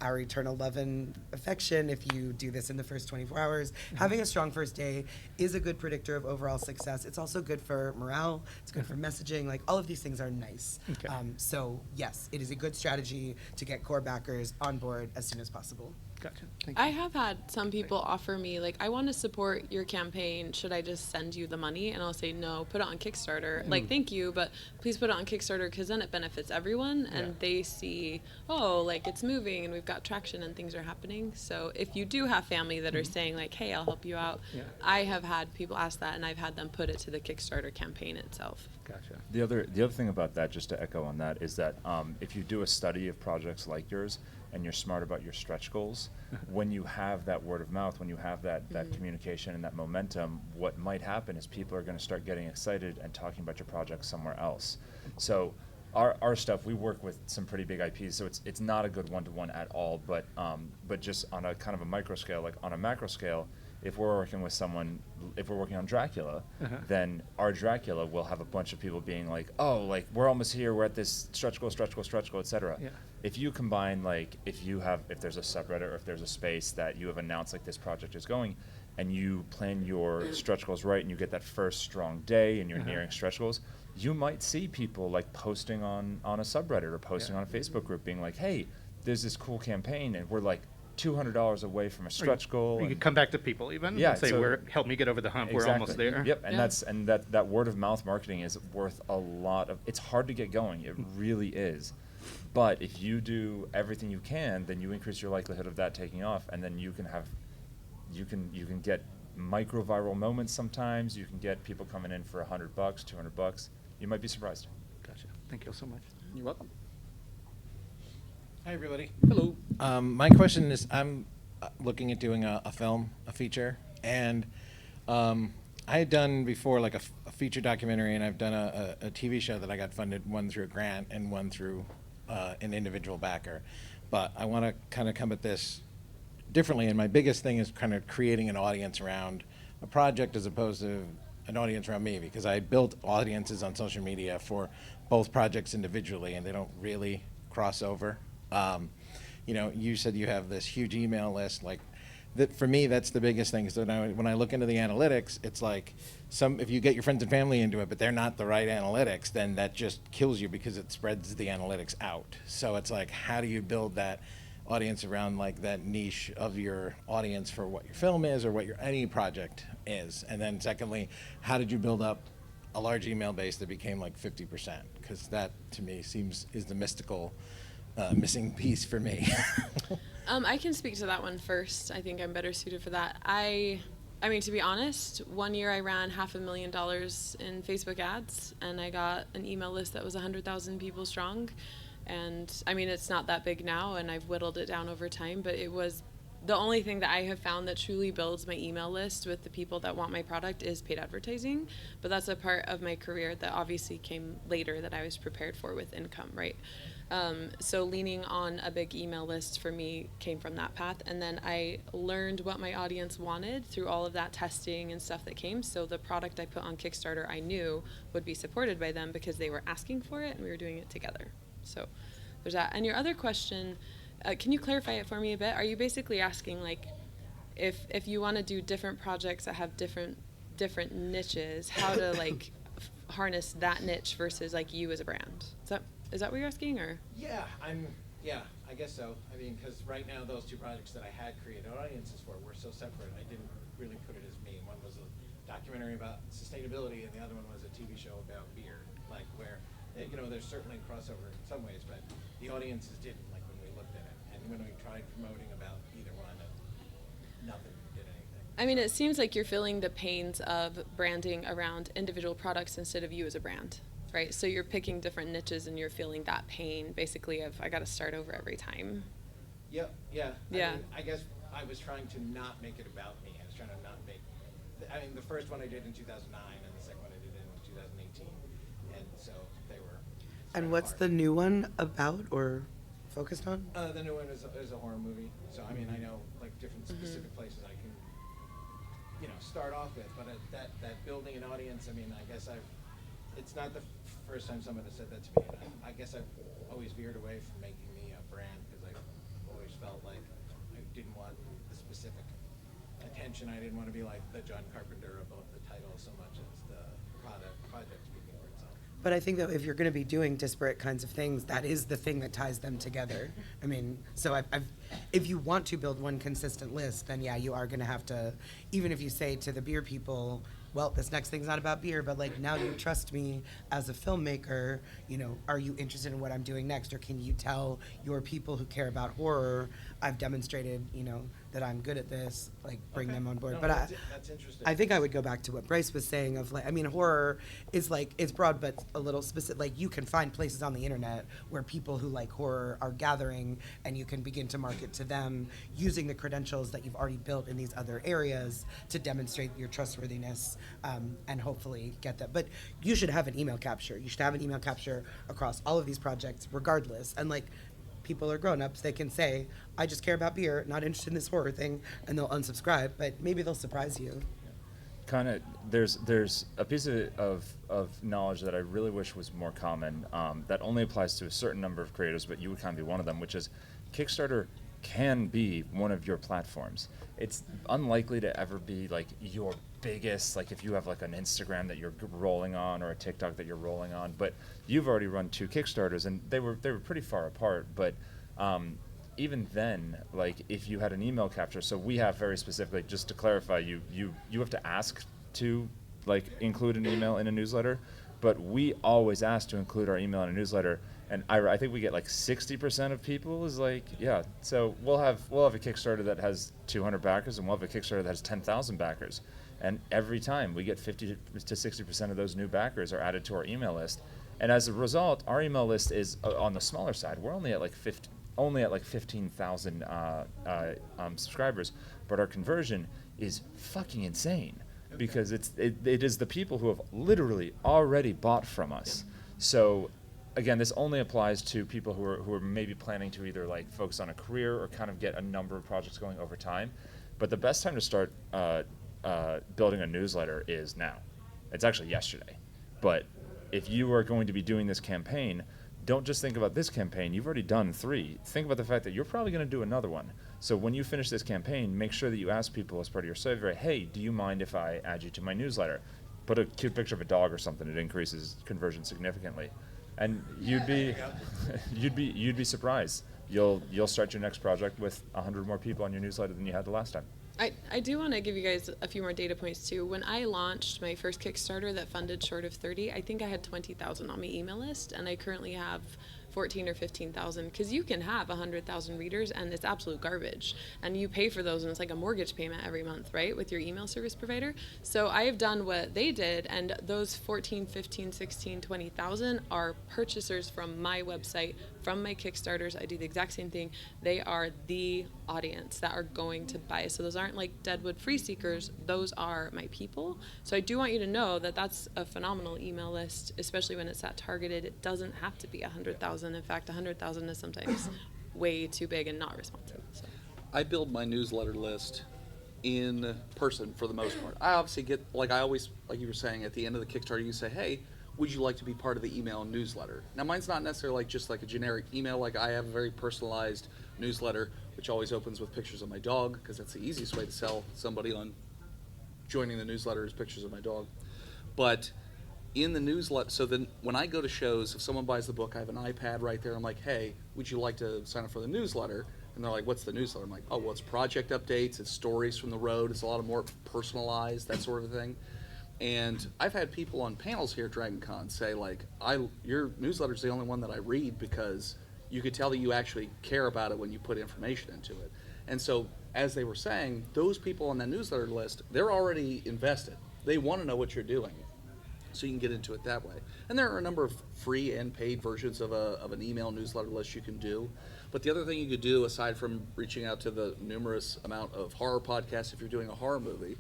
C: our eternal love and affection if you do this in the first 24 hours. Having a strong first day is a good predictor of overall success. It's also good for morale. It's good for messaging. Like all of these things are nice.
I: Okay.
C: So yes, it is a good strategy to get core backers on board as soon as possible.
I: Gotcha. Thank you.
B: I have had some people offer me, like, I want to support your campaign. Should I just send you the money? And I'll say, no, put it on Kickstarter. Like, thank you, but please put it on Kickstarter because then it benefits everyone and they see, oh, like, it's moving and we've got traction and things are happening. So if you do have family that are saying, like, hey, I'll help you out,
I: Yeah.
B: I have had people ask that and I've had them put it to the Kickstarter campaign itself.
I: Gotcha.
D: The other thing about that, just to echo on that, is that if you do a study of projects like yours and you're smart about your stretch goals, when you have that word of mouth, when you have that communication and that momentum, what might happen is people are going to start getting excited and talking about your project somewhere else. So our stuff, we work with some pretty big IPs, so it's not a good one-to-one at all, but just on a kind of a micro scale, like on a macro scale, if we're working with someone, if we're working on Dracula, then our Dracula will have a bunch of people being like, oh, like, we're almost here, we're at this stretch goal, et cetera.
I: Yeah.
D: If you combine, like, if there's a subreddit or if there's a space that you have announced, like, this project is going, and you plan your stretch goals right and you get that first strong day and you're nearing stretch goals, you might see people, like, posting on a subreddit or posting on a Facebook group being like, hey, there's this cool campaign and we're, like, $200 away from a stretch goal.
I: You
D: and-
I: could come back to people even
D: Yeah,
I: and say,
D: so-
I: help me get over the hump. We're almost
D: Exactly.
I: there.
D: Yep, and
B: Yeah.
D: that word of mouth marketing is worth a lot of. It's hard to get going. It really is. But if you do everything you can, then you increase your likelihood of that taking off, and then you can get micro viral moments. Sometimes you can get people coming in for $100, $200. You might be surprised.
I: Gotcha. Thank you so much.
A: You're welcome.
J: Hi, everybody.
A: Hello.
J: My question is, I'm looking at doing a film, a feature, and I had done before like a feature documentary, and I've done a TV show that I got funded, one through a grant and one through an individual backer. But I want to kind of come at this differently, and my biggest thing is kind of creating an audience around a project as opposed to an audience around me, because I built audiences on social media for both projects individually, and they don't really cross over. You said you have this huge email list. Like, that for me, that's the biggest thing. So now, when I look into the analytics, it's like if you get your friends and family into it, but they're not the right analytics, then that just kills you because it spreads the analytics out. So it's like, how do you build that audience around like that niche of your audience for what your film is or what your any project is? And then secondly, how did you build up a large email base that became like 50%, because that to me is the mystical missing piece for me.
B: I can speak to that one first. I think I'm better suited for that. I mean, to be honest, one year I ran $500,000 in Facebook ads, and I got an email list that was 100,000 people strong. And I mean, it's not that big now, and I've whittled it down over time, but it was the only thing that I have found that truly builds my email list with the people that want my product is paid advertising. But that's a part of my career that obviously came later that I was prepared for with income, right? So leaning on a big email list for me came from that path. And then I learned what my audience wanted through all of that testing and stuff that came. So the product I put on Kickstarter, I knew would be supported by them because they were asking for it and we were doing it together. So there's that. And your other question, can you clarify it for me a bit? Are you basically asking, like, if you want to do different projects that have different niches, how to like harness that niche versus like you as a brand? Is that what you're asking, or?
J: Yeah, I guess so. I mean, because right now those two projects that I had created audiences for were so separate. I didn't really put it as me. One was a documentary about sustainability, and the other one was a TV show about beer. Like where, there's certainly crossover in some ways, but the audiences didn't. Like when we looked at it, and when we tried promoting about either one, nothing did anything.
B: I mean, it seems like you're feeling the pains of branding around individual products instead of you as a brand. Right, so you're picking different niches and you're feeling that pain, basically, of I got to start over every time.
J: Yep, yeah.
B: Yeah.
J: I guess I was trying to not make it about me. I was trying to not make. The first one I did in 2009, and the second one I did in 2018, and so they were.
C: And what's the new one about or focused on?
J: The new one is a horror movie. So I mean, I know like different specific places I can, start off with, but that building an audience. I mean, I guess it's not the first time someone has said that to me, and I guess I've always veered away from making me a brand because I've always felt like I didn't want the specific attention. I didn't want to be like the John Carpenter above the title so much as the project speaking for itself.
C: But I think that if you're going to be doing disparate kinds of things, that is the thing that ties them together. I mean, so if you want to build one consistent list, then yeah, you are going to have to, even if you say to the beer people, well, this next thing's not about beer, but like now you trust me as a filmmaker, are you interested in what I'm doing next? Or can you tell your people who care about horror, I've demonstrated, that I'm good at this, like bring them on board.
J: No,
C: But
J: that's interesting.
C: I think I would go back to what Bryce was saying of like, horror is like, it's broad, but a little specific. Like you can find places on the internet where people who like horror are gathering and you can begin to market to them using the credentials that you've already built in these other areas to demonstrate your trustworthiness and hopefully get that. But you should have an email capture. You should have an email capture across all of these projects regardless. And like, people are grown-ups, they can say, I just care about beer, not interested in this horror thing, and they'll unsubscribe, but maybe they'll surprise you.
D: Kind of, there's a piece of knowledge that I really wish was more common that only applies to a certain number of creators, but you would kind of be one of them, which is Kickstarter can be one of your platforms. It's unlikely to ever be like your biggest, like if you have like an Instagram that you're rolling on or a TikTok that you're rolling on, but you've already run 2 Kickstarters and they were pretty far apart, but even then, like if you had an email capture, so we have very specifically, just to clarify, you have to ask to like include an email in a newsletter, but we always ask to include our email in a newsletter. And I think we get like 60% of people is like, yeah. So we'll have a Kickstarter that has 200 backers, and we'll have a Kickstarter that has 10,000 backers. And every time we get 50 to 60% of those new backers are added to our email list. And as a result, our email list is on the smaller side. We're only at like 15,000 subscribers, but our conversion is fucking insane because it is the people who have literally already bought from us. So. Again, this only applies to people who are maybe planning to either like focus on a career or kind of get a number of projects going over time. But the best time to start building a newsletter is now. It's actually yesterday. But if you are going to be doing this campaign, don't just think about this campaign. You've already done 3. Think about the fact that you're probably going to do another one. So when you finish this campaign, make sure that you ask people as part of your survey, hey, do you mind if I add you to my newsletter? Put a cute picture of a dog or something. It increases conversion significantly. And you'd be surprised. You'll start your next project with 100 more people on your newsletter than you had the last time.
B: I do want to give you guys a few more data points too. When I launched my first Kickstarter that funded short of 30, I think I had 20,000 on my email list, and I currently have 14 or 15,000, because you can have 100,000 readers and it's absolute garbage, and you pay for those and it's like a mortgage payment every month, right, with your email service provider. So I have done what they did, and those 14, 15, 16, 20,000 are purchasers from my website, from my Kickstarters. I do the exact same thing. They are the audience that are going to buy. So those aren't like Deadwood free seekers, those are my people. So I do want you to know that that's a phenomenal email list, especially when it's that targeted. It doesn't have to be 100,000. In fact, 100,000 is sometimes way too big and not responsive. So.
A: I build my newsletter list in person for the most part. I obviously get, like I always, like you were saying, at the end of the Kickstarter, you say, hey, would you like to be part of the email newsletter? Now, mine's not necessarily like just like a generic email. Like I have a very personalized newsletter, which always opens with pictures of my dog, because that's the easiest way to sell somebody on joining the newsletter is pictures of my dog. But in the newsletter, so then when I go to shows, if someone buys the book, I have an iPad right there. I'm like, hey, would you like to sign up for the newsletter? And they're like, what's the newsletter? I'm like, oh, well, it's project updates, it's stories from the road, it's a lot of more personalized, that sort of thing. And I've had people on panels here at Dragon Con say, like, your newsletter's the only one that I read, because you could tell that you actually care about it when you put information into it. And so, as they were saying, those people on that newsletter list, they're already invested. They want to know what you're doing. So you can get into it that way. And there are a number of free and paid versions of an email newsletter list you can do. But the other thing you could do, aside from reaching out to the numerous amount of horror podcasts if you're doing a horror movie,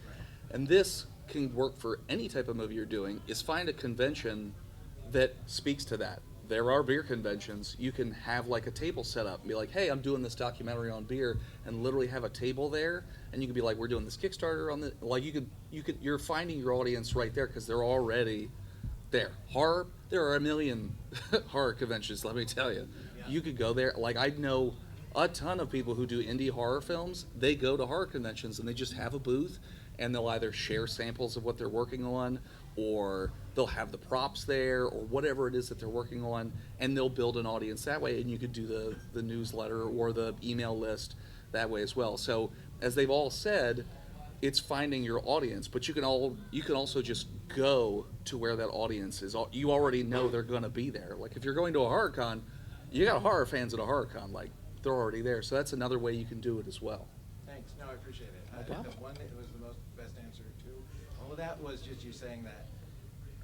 A: and this can work for any type of movie you're doing, is find a convention that speaks to that. There are beer conventions. You can have like a table set up and be like, hey, I'm doing this documentary on beer, and literally have a table there, and you can be like, we're doing this Kickstarter on the, like you're finding your audience right there, because they're already there. Horror, there are a million horror conventions, let me tell you. You could go there. Like, I know a ton of people who do indie horror films. They go to horror conventions and they just have a booth, and they'll either share samples of what they're working on, or they'll have the props there, or whatever it is that they're working on, and they'll build an audience that way. And you could do the newsletter or the email list that way as well. So as they've all said, it's finding your audience, but you can also just go to where that audience is. You already know they're going to be there. Like if you're going to a horror con, you got horror fans at a horror con, like they're already there. So that's another way you can do it as well.
J: Thanks. No, I appreciate it. I think the one that was the best answer to all of that was just you saying that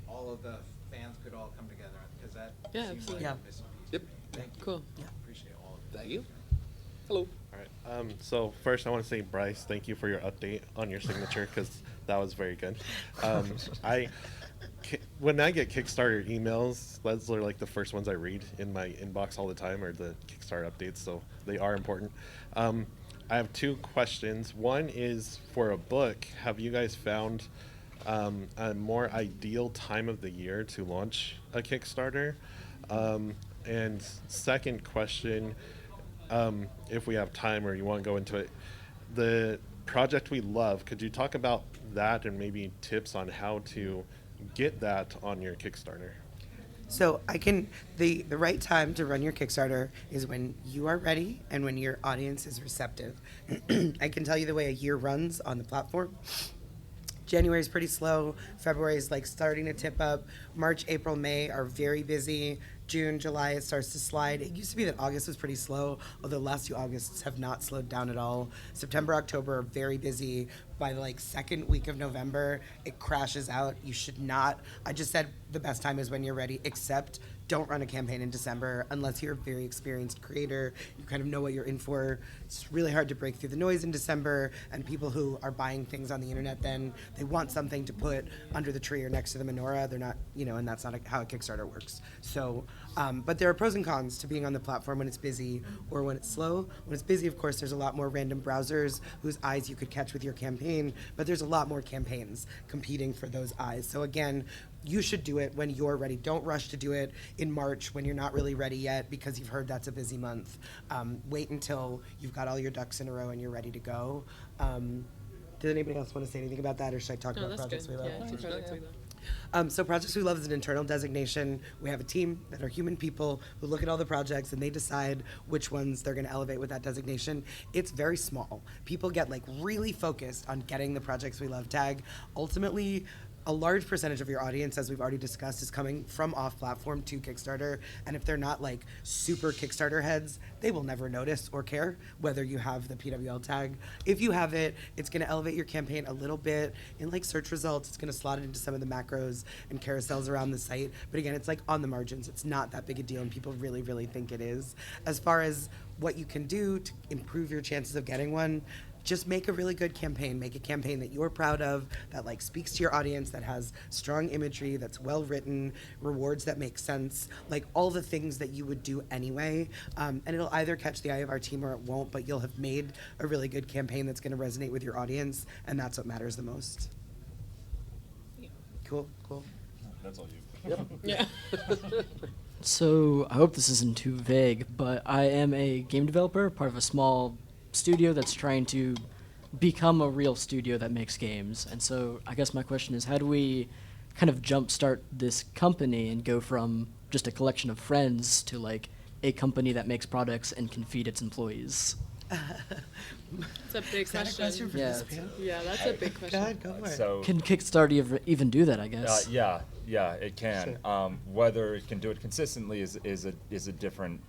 J: all of the fans could all come together, because that seems
B: absolutely.
J: like a missing piece.
A: Yep.
J: Thank you.
B: Cool.
J: Appreciate all of it.
A: Thank you. Hello.
K: All right. So first, I want to say, Bryce, thank you for your update on your signature, because that was very good. When I get Kickstarter emails, those are like the first ones I read in my inbox all the time, are the Kickstarter updates, so they are important. I have two questions. One is for a book. Have you guys found a more ideal time of the year to launch a Kickstarter? And second question, if we have time or you want to go into it, the project we love, could you talk about that and maybe tips on how to get that on your Kickstarter?
C: So the right time to run your Kickstarter is when you are ready and when your audience is receptive. I can tell you the way a year runs on the platform. January is pretty slow. February is like starting to tip up. March, April, May are very busy. June, July, it starts to slide. It used to be that August was pretty slow, although the last 2 Augusts have not slowed down at all. September, October are very busy. By the second week of November, it crashes out. You should not. I just said the best time is when you're ready, except don't run a campaign in December unless you're a very experienced creator. You kind of know what you're in for. It's really hard to break through the noise in December, and people who are buying things on the internet then, they want something to put under the tree or next to the menorah. They're not, and that's not how a Kickstarter works. So, but there are pros and cons to being on the platform when it's busy or when it's slow. When it's busy, of course, there's a lot more random browsers whose eyes you could catch with your campaign, but there's a lot more campaigns competing for those eyes. So again, you should do it when you're ready. Don't rush to do it in March when you're not really ready yet because you've heard that's a busy month. Wait until you've got all your ducks in a row and you're ready to go. Does anybody else want to say anything about that, or should I talk
B: No,
C: about
B: that's
C: projects
B: good.
C: we love?
B: Yeah, two projects we love.
C: So Projects We Love is an internal designation. We have a team that are human people who look at all the projects and they decide which ones they're going to elevate with that designation. It's very small. People get like really focused on getting the Projects We Love tag. Ultimately, a large percentage of your audience, as we've already discussed, is coming from off-platform to Kickstarter. And if they're not like super Kickstarter heads, they will never notice or care whether you have the PWL tag. If you have it, it's going to elevate your campaign a little bit in like search results. It's going to slot it into some of the macros and carousels around the site. But again, it's like on the margins. It's not that big a deal, and people really, really think it is. As far as what you can do to improve your chances of getting one, just make a really good campaign. Make a campaign that you're proud of, that like speaks to your audience, that has strong imagery, that's well written, rewards that make sense, like all the things that you would do anyway. And it'll either catch the eye of our team or it won't, but you'll have made a really good campaign that's going to resonate with your audience, and that's what matters the most. Cool.
D: That's all you.
B: Yeah.
L: So I hope this isn't too vague, but I am a game developer, part of a small studio that's trying to become a real studio that makes games. And so I guess my question is, how do we kind of jumpstart this company and go from just a collection of friends to like a company that makes products and can feed its employees?
B: It's a big
C: Is that a question for
L: Yeah.
C: this panel?
B: Yeah, that's a big question.
C: God, go for it.
D: So
L: Can Kickstarter even do that, I guess?
D: yeah, it can. Whether it can do it consistently is a different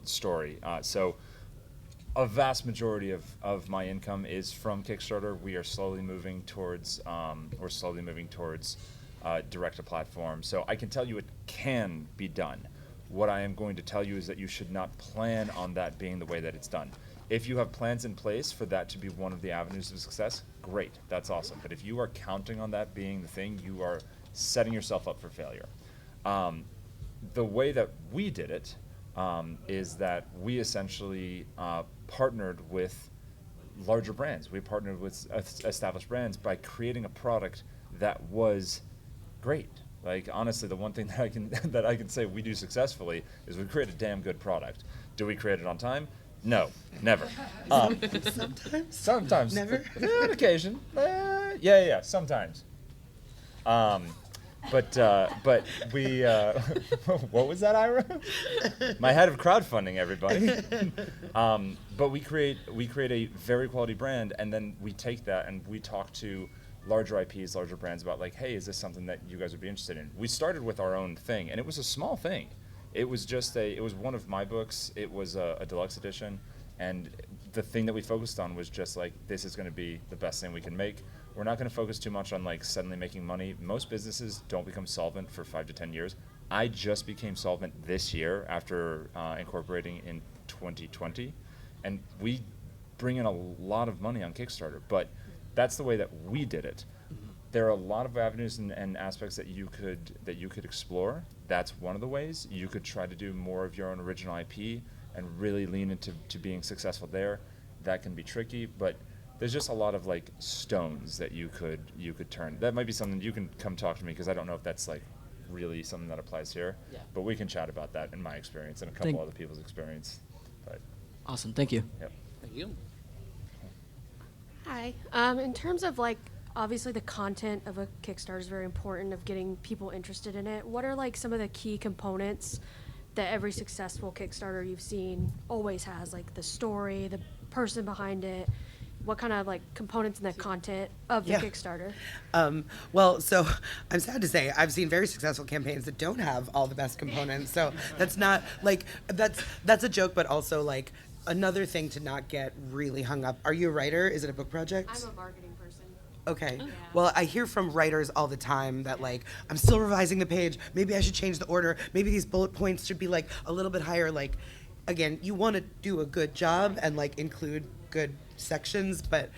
D: story. So a vast majority of my income is from Kickstarter. We are slowly moving towards direct to platform. So I can tell you it can be done. What I am going to tell you is that you should not plan on that being the way that it's done. If you have plans in place for that to be one of the avenues of success, great, that's awesome. But if you are counting on that being the thing, you are setting yourself up for failure. The way that we did it is that we essentially partnered with larger brands. We partnered with established brands by creating a product that was great. Like honestly, the one thing that I can say we do successfully is we create a damn good product. Do we create it on time? No, never. Sometimes.
C: Never?
D: On occasion. Yeah, sometimes. But we, what was that, Ira? My head of crowdfunding, everybody. But we create a very quality brand, and then we take that and we talk to larger IPs, larger brands about like, hey, is this something that you guys would be interested in? We started with our own thing, and it was a small thing. It was one of my books. It was a deluxe edition, and the thing that we focused on was just like, this is going to be the best thing we can make. We're not going to focus too much on like suddenly making money. Most businesses don't become solvent for 5 to 10 years. I just became solvent this year after incorporating in 2020, and we bring in a lot of money on Kickstarter, but that's the way that we did it. There are a lot of avenues and aspects that you could explore. That's one of the ways. You could try to do more of your own original IP and really lean into being successful there. That can be tricky, but there's just a lot of like stones that you could turn. That might be something you can come talk to me, because I don't know if that's like really something that applies here.
L: Yeah.
D: But we can chat about that in my experience and a couple other people's experience. But
L: Awesome, thank you.
D: yep.
A: Thank you.
M: Hi. In terms of like, obviously the content of a Kickstarter is very important of getting people interested in it. What are like some of the key components that every successful Kickstarter you've seen always has? Like the story, the person behind it. What kind of like components in the content of the
C: Yeah.
M: Kickstarter?
C: Well, so I'm sad to say I've seen very successful campaigns that don't have all the best components. So that's not like that's a joke, but also like another thing to not get really hung up. Are you a writer? Is it a book project?
M: I'm a marketing person.
C: Okay. Well, I hear from writers all the time that like, I'm still revising the page. Maybe I should change the order. Maybe these bullet points should be like a little bit higher. Like, again, you want to do a good job and like include good sections, but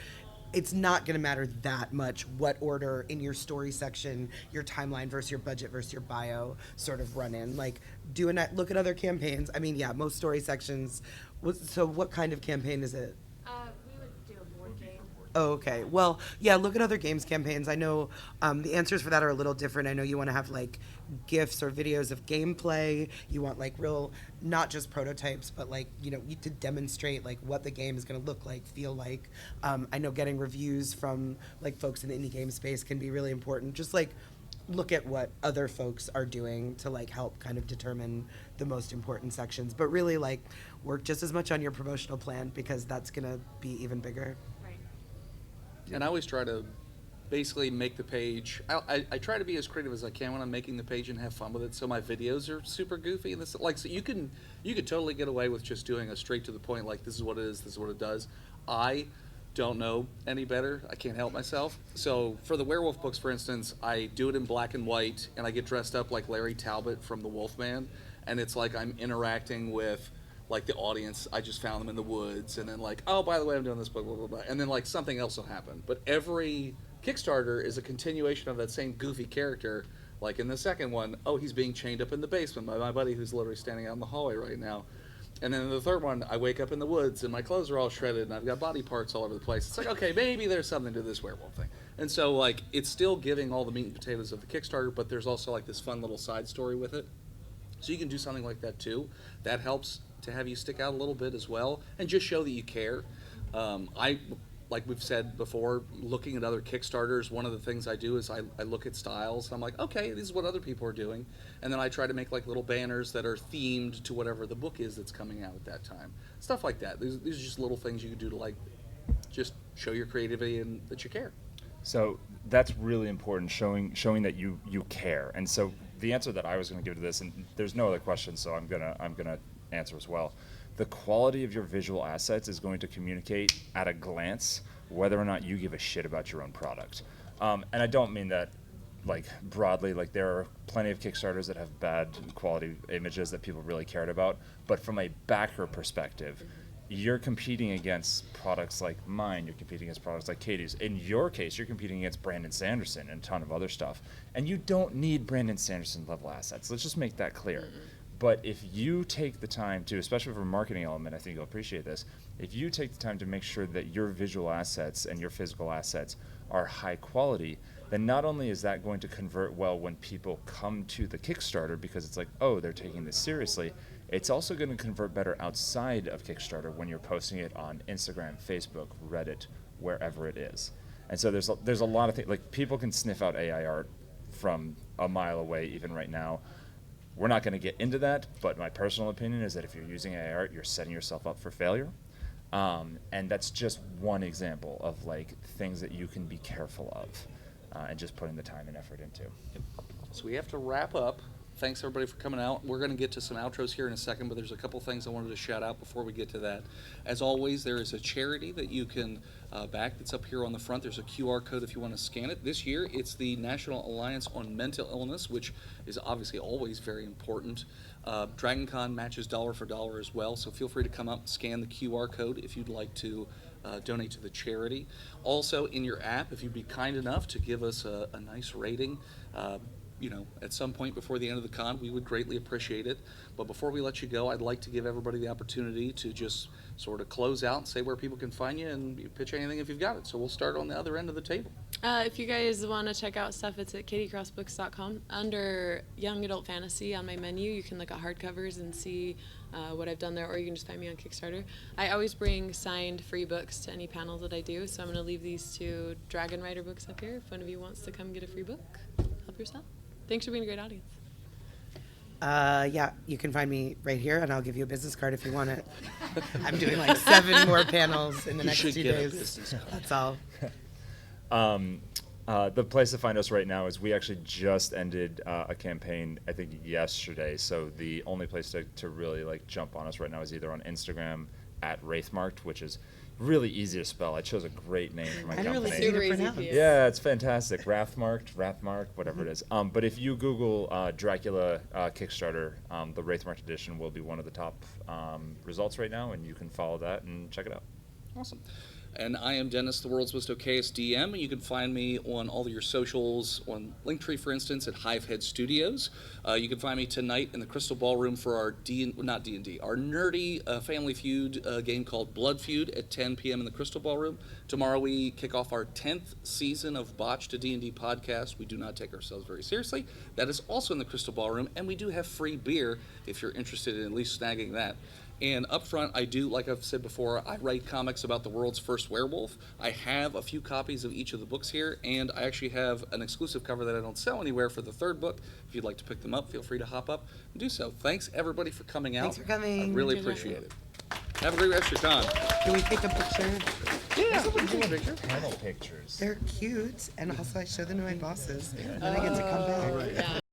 C: it's not going to matter that much what order in your story section, your timeline versus your budget versus your bio sort of run in. Like, look at other campaigns. I mean, yeah, most story sections. So what kind of campaign is it?
M: We would do a board game.
C: Oh, okay. Well, yeah, look at other games campaigns. I know the answers for that are a little different. I know you want to have like GIFs or videos of gameplay. You want like real, not just prototypes, but like, you to demonstrate like what the game is going to look like, feel like. I know getting reviews from like folks in the indie game space can be really important. Just like look at what other folks are doing to like help kind of determine the most important sections. But really like work just as much on your promotional plan because that's going to be even bigger.
A: And I always try to basically make the page. I try to be as creative as I can when I'm making the page and have fun with it. So my videos are super goofy and this so you could totally get away with just doing a straight to the point like this is what it is, this is what it does. I don't know any better. I can't help myself. So for the werewolf books, for instance, I do it in black and white and I get dressed up like Larry Talbot from the Wolfman, and it's like I'm interacting with like the audience. I just found them in the woods, and then like, oh, by the way, I'm doing this book, blah, blah, blah. And then like something else will happen. But every Kickstarter is a continuation of that same goofy character. Like in the second one, oh, he's being chained up in the basement by my buddy who's literally standing out in the hallway right now. And then in the third one, I wake up in the woods and my clothes are all shredded and I've got body parts all over the place. It's like, okay, maybe there's something to this werewolf thing. And so like, it's still giving all the meat and potatoes of the Kickstarter, but there's also like this fun little side story with it. So you can do something like that too. That helps to have you stick out a little bit as well and just show that you care. Like we've said before, looking at other Kickstarters, one of the things I do is I look at styles and I'm like, okay, this is what other people are doing. And then I try to make like little banners that are themed to whatever the book is that's coming out at that time. Stuff like that. These are just little things you can do to like just show your creativity and that you care.
D: So that's really important, showing that you care. And so the answer that I was going to give to this, and there's no other question, so I'm gonna answer as well. The quality of your visual assets is going to communicate at a glance whether or not you give a shit about your own product. And I don't mean that like broadly, like there are plenty of Kickstarters that have bad quality images that people really cared about, but from a backer perspective, you're competing against products like mine, you're competing against products like Katie's. In your case, you're competing against Brandon Sanderson and a ton of other stuff. And you don't need Brandon Sanderson level assets. Let's just make that clear. But if you take the time to, especially for a marketing element, I think you'll appreciate this, if you take the time to make sure that your visual assets and your physical assets are high quality, then not only is that going to convert well when people come to the Kickstarter because it's like, oh, they're taking this seriously, it's also going to convert better outside of Kickstarter when you're posting it on Instagram, Facebook, Reddit, wherever it is. And so there's a lot of things, like people can sniff out AI art from a mile away even right now. We're not going to get into that, but my personal opinion is that if you're using AI art, you're setting yourself up for failure. And that's just one example of like things that you can be careful of and just putting the time and effort into.
A: So we have to wrap up. Thanks everybody for coming out. We're going to get to some outros here in a second, but there's a couple things I wanted to shout out before we get to that. As always, there is a charity that you can back that's up here on the front. There's a QR code if you want to scan it. This year, it's the National Alliance on Mental Illness, which is obviously always very important. DragonCon matches dollar for dollar as well, so feel free to come up, scan the QR code if you'd like to donate to the charity. Also, in your app, if you'd be kind enough to give us a nice rating, at some point before the end of the con, we would greatly appreciate it. But before we let you go, I'd like to give everybody the opportunity to just sort of close out and say where people can find you and pitch anything if you've got it. So we'll start on the other end of the table.
B: If you guys want to check out stuff, it's at katiecrossbooks.com. Under Young Adult Fantasy on my menu, you can look at hardcovers and see what I've done there, or you can just find me on Kickstarter. I always bring signed free books to any panel that I do, so I'm going to leave these two Dragon Rider books up here. If one of you wants to come get a free book, help yourself. Thanks for being a great audience.
C: Yeah, you can find me right here, and I'll give you a business card if you want it. I'm doing like 7 more panels in the next 2 days. That's all.
D: The place to find us right now is we actually just ended a campaign, I think yesterday. So the only place to really like jump on us right now is either on Instagram at Wraithmarked, which is really easy to spell. I chose a great name for my company.
C: Really super easy to pronounce.
D: Yeah, it's fantastic. Wrathmarked, whatever it is. But if you Google Dracula Kickstarter, the Wraithmarked edition will be one of the top results right now, and you can follow that and check it out.
A: Awesome. And I am Dennis, the world's most okayest DM, and you can find me on all of your socials, on Linktree, for instance, at Hivehead Studios. You can find me tonight in the Crystal Ballroom for our not D&D, our nerdy Family Feud game called Blood Feud at 10 p.m. in the Crystal Ballroom. Tomorrow we kick off our 10th season of Botched, a D&D podcast. We do not take ourselves very seriously. That is also in the Crystal Ballroom, and we do have free beer if you're interested in at least snagging that. And up front, I do, like I've said before, I write comics about the world's first werewolf. I have a few copies of each of the books here, and I actually have an exclusive cover that I don't sell anywhere for the third book. If you'd like to pick them up, feel free to hop up and do so. Thanks, everybody, for coming out.
C: Thanks for coming.
A: I really appreciate it. Have a great rest of your time.
C: Can we take a picture?
A: Yeah, we can do a picture.
D: Panel pictures.
C: They're cute, and also I show them to my bosses, and I get to come back.